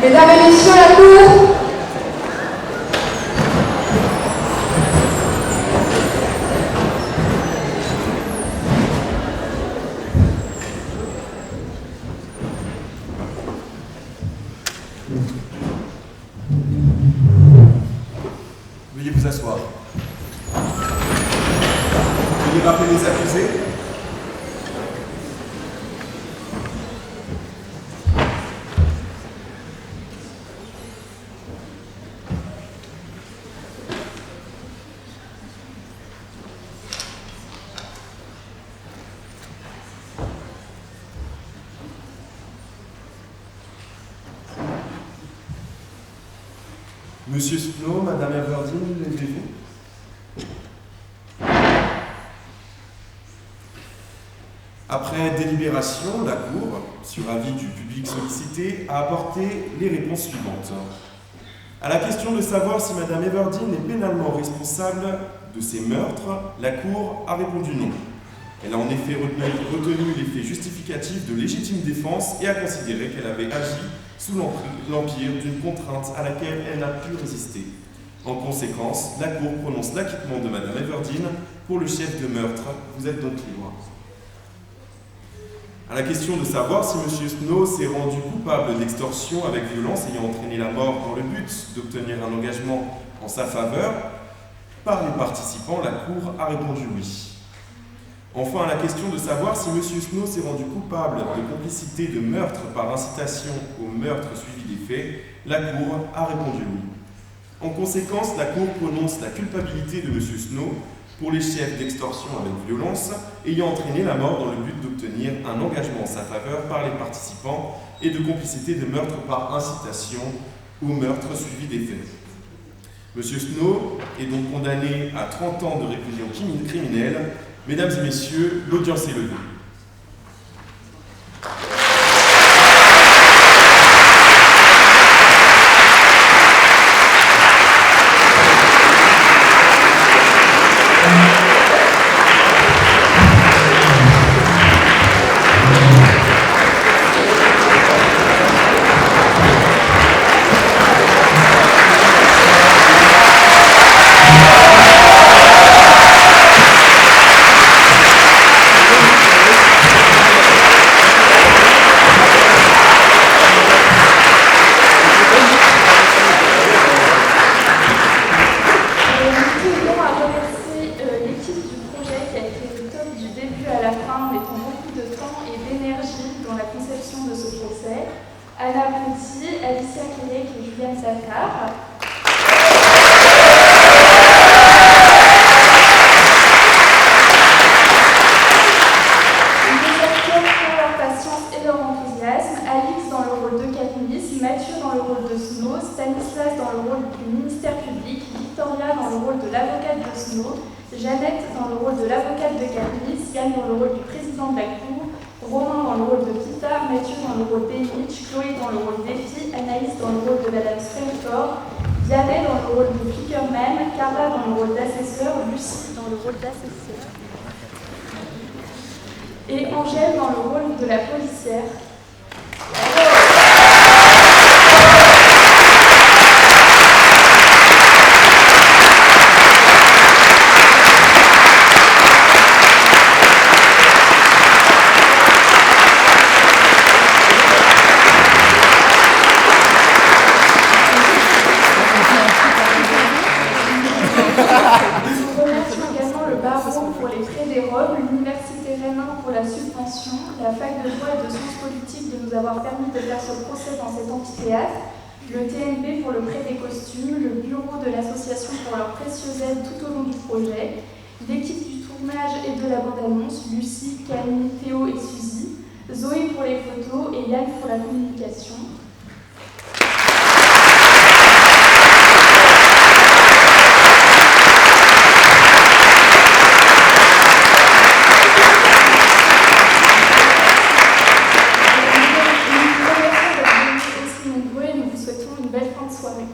Mesdames et messieurs, la cour. Veuillez vous asseoir. Veuillez rappeler les accusés. Monsieur Snow, Madame Everdeen, levez-vous. Après délibération, la Cour, sur avis du public sollicité, a apporté les réponses suivantes. À la question de savoir si Madame Everdeen est pénalement responsable de ces meurtres, la Cour a répondu non. Elle a en effet retenu les faits justificatifs de légitime défense et a considéré qu'elle avait agi sous l'empire d'une contrainte à laquelle elle n'a pu résister. En conséquence, la Cour prononce l'acquittement de Madame Everdeen pour le chef de meurtre. Vous êtes donc libre. À la question de savoir si M. Snow s'est rendu coupable d'extorsion avec violence ayant entraîné la mort dans le but d'obtenir un engagement en sa faveur, par les participants, la Cour a répondu oui. Enfin, à la question de savoir si M. Snow s'est rendu coupable de complicité de meurtre par incitation au meurtre suivi des faits, la Cour a répondu oui. En conséquence, la Cour prononce la culpabilité de M. Snow pour les chefs d'extorsion avec violence ayant entraîné la mort dans le but d'obtenir un engagement en sa faveur par les participants et de complicité de meurtre par incitation au meurtre suivi des faits. M. Snow est donc condamné à 30 ans de réclusion criminelle. Mesdames et messieurs, l'audience est levée. Et Angèle dans le rôle de la policière. la fac de droit et de sciences politiques de nous avoir permis de faire ce procès dans cet amphithéâtre, le TNP pour le prêt des costumes, le bureau de l'association pour leur précieuse aide tout au long du projet, l'équipe du tournage et de la bande-annonce, Lucie, Camille, Théo et Suzy, Zoé pour les photos et Yann pour la communication. Nous vous souhaitons une belle fin de soirée.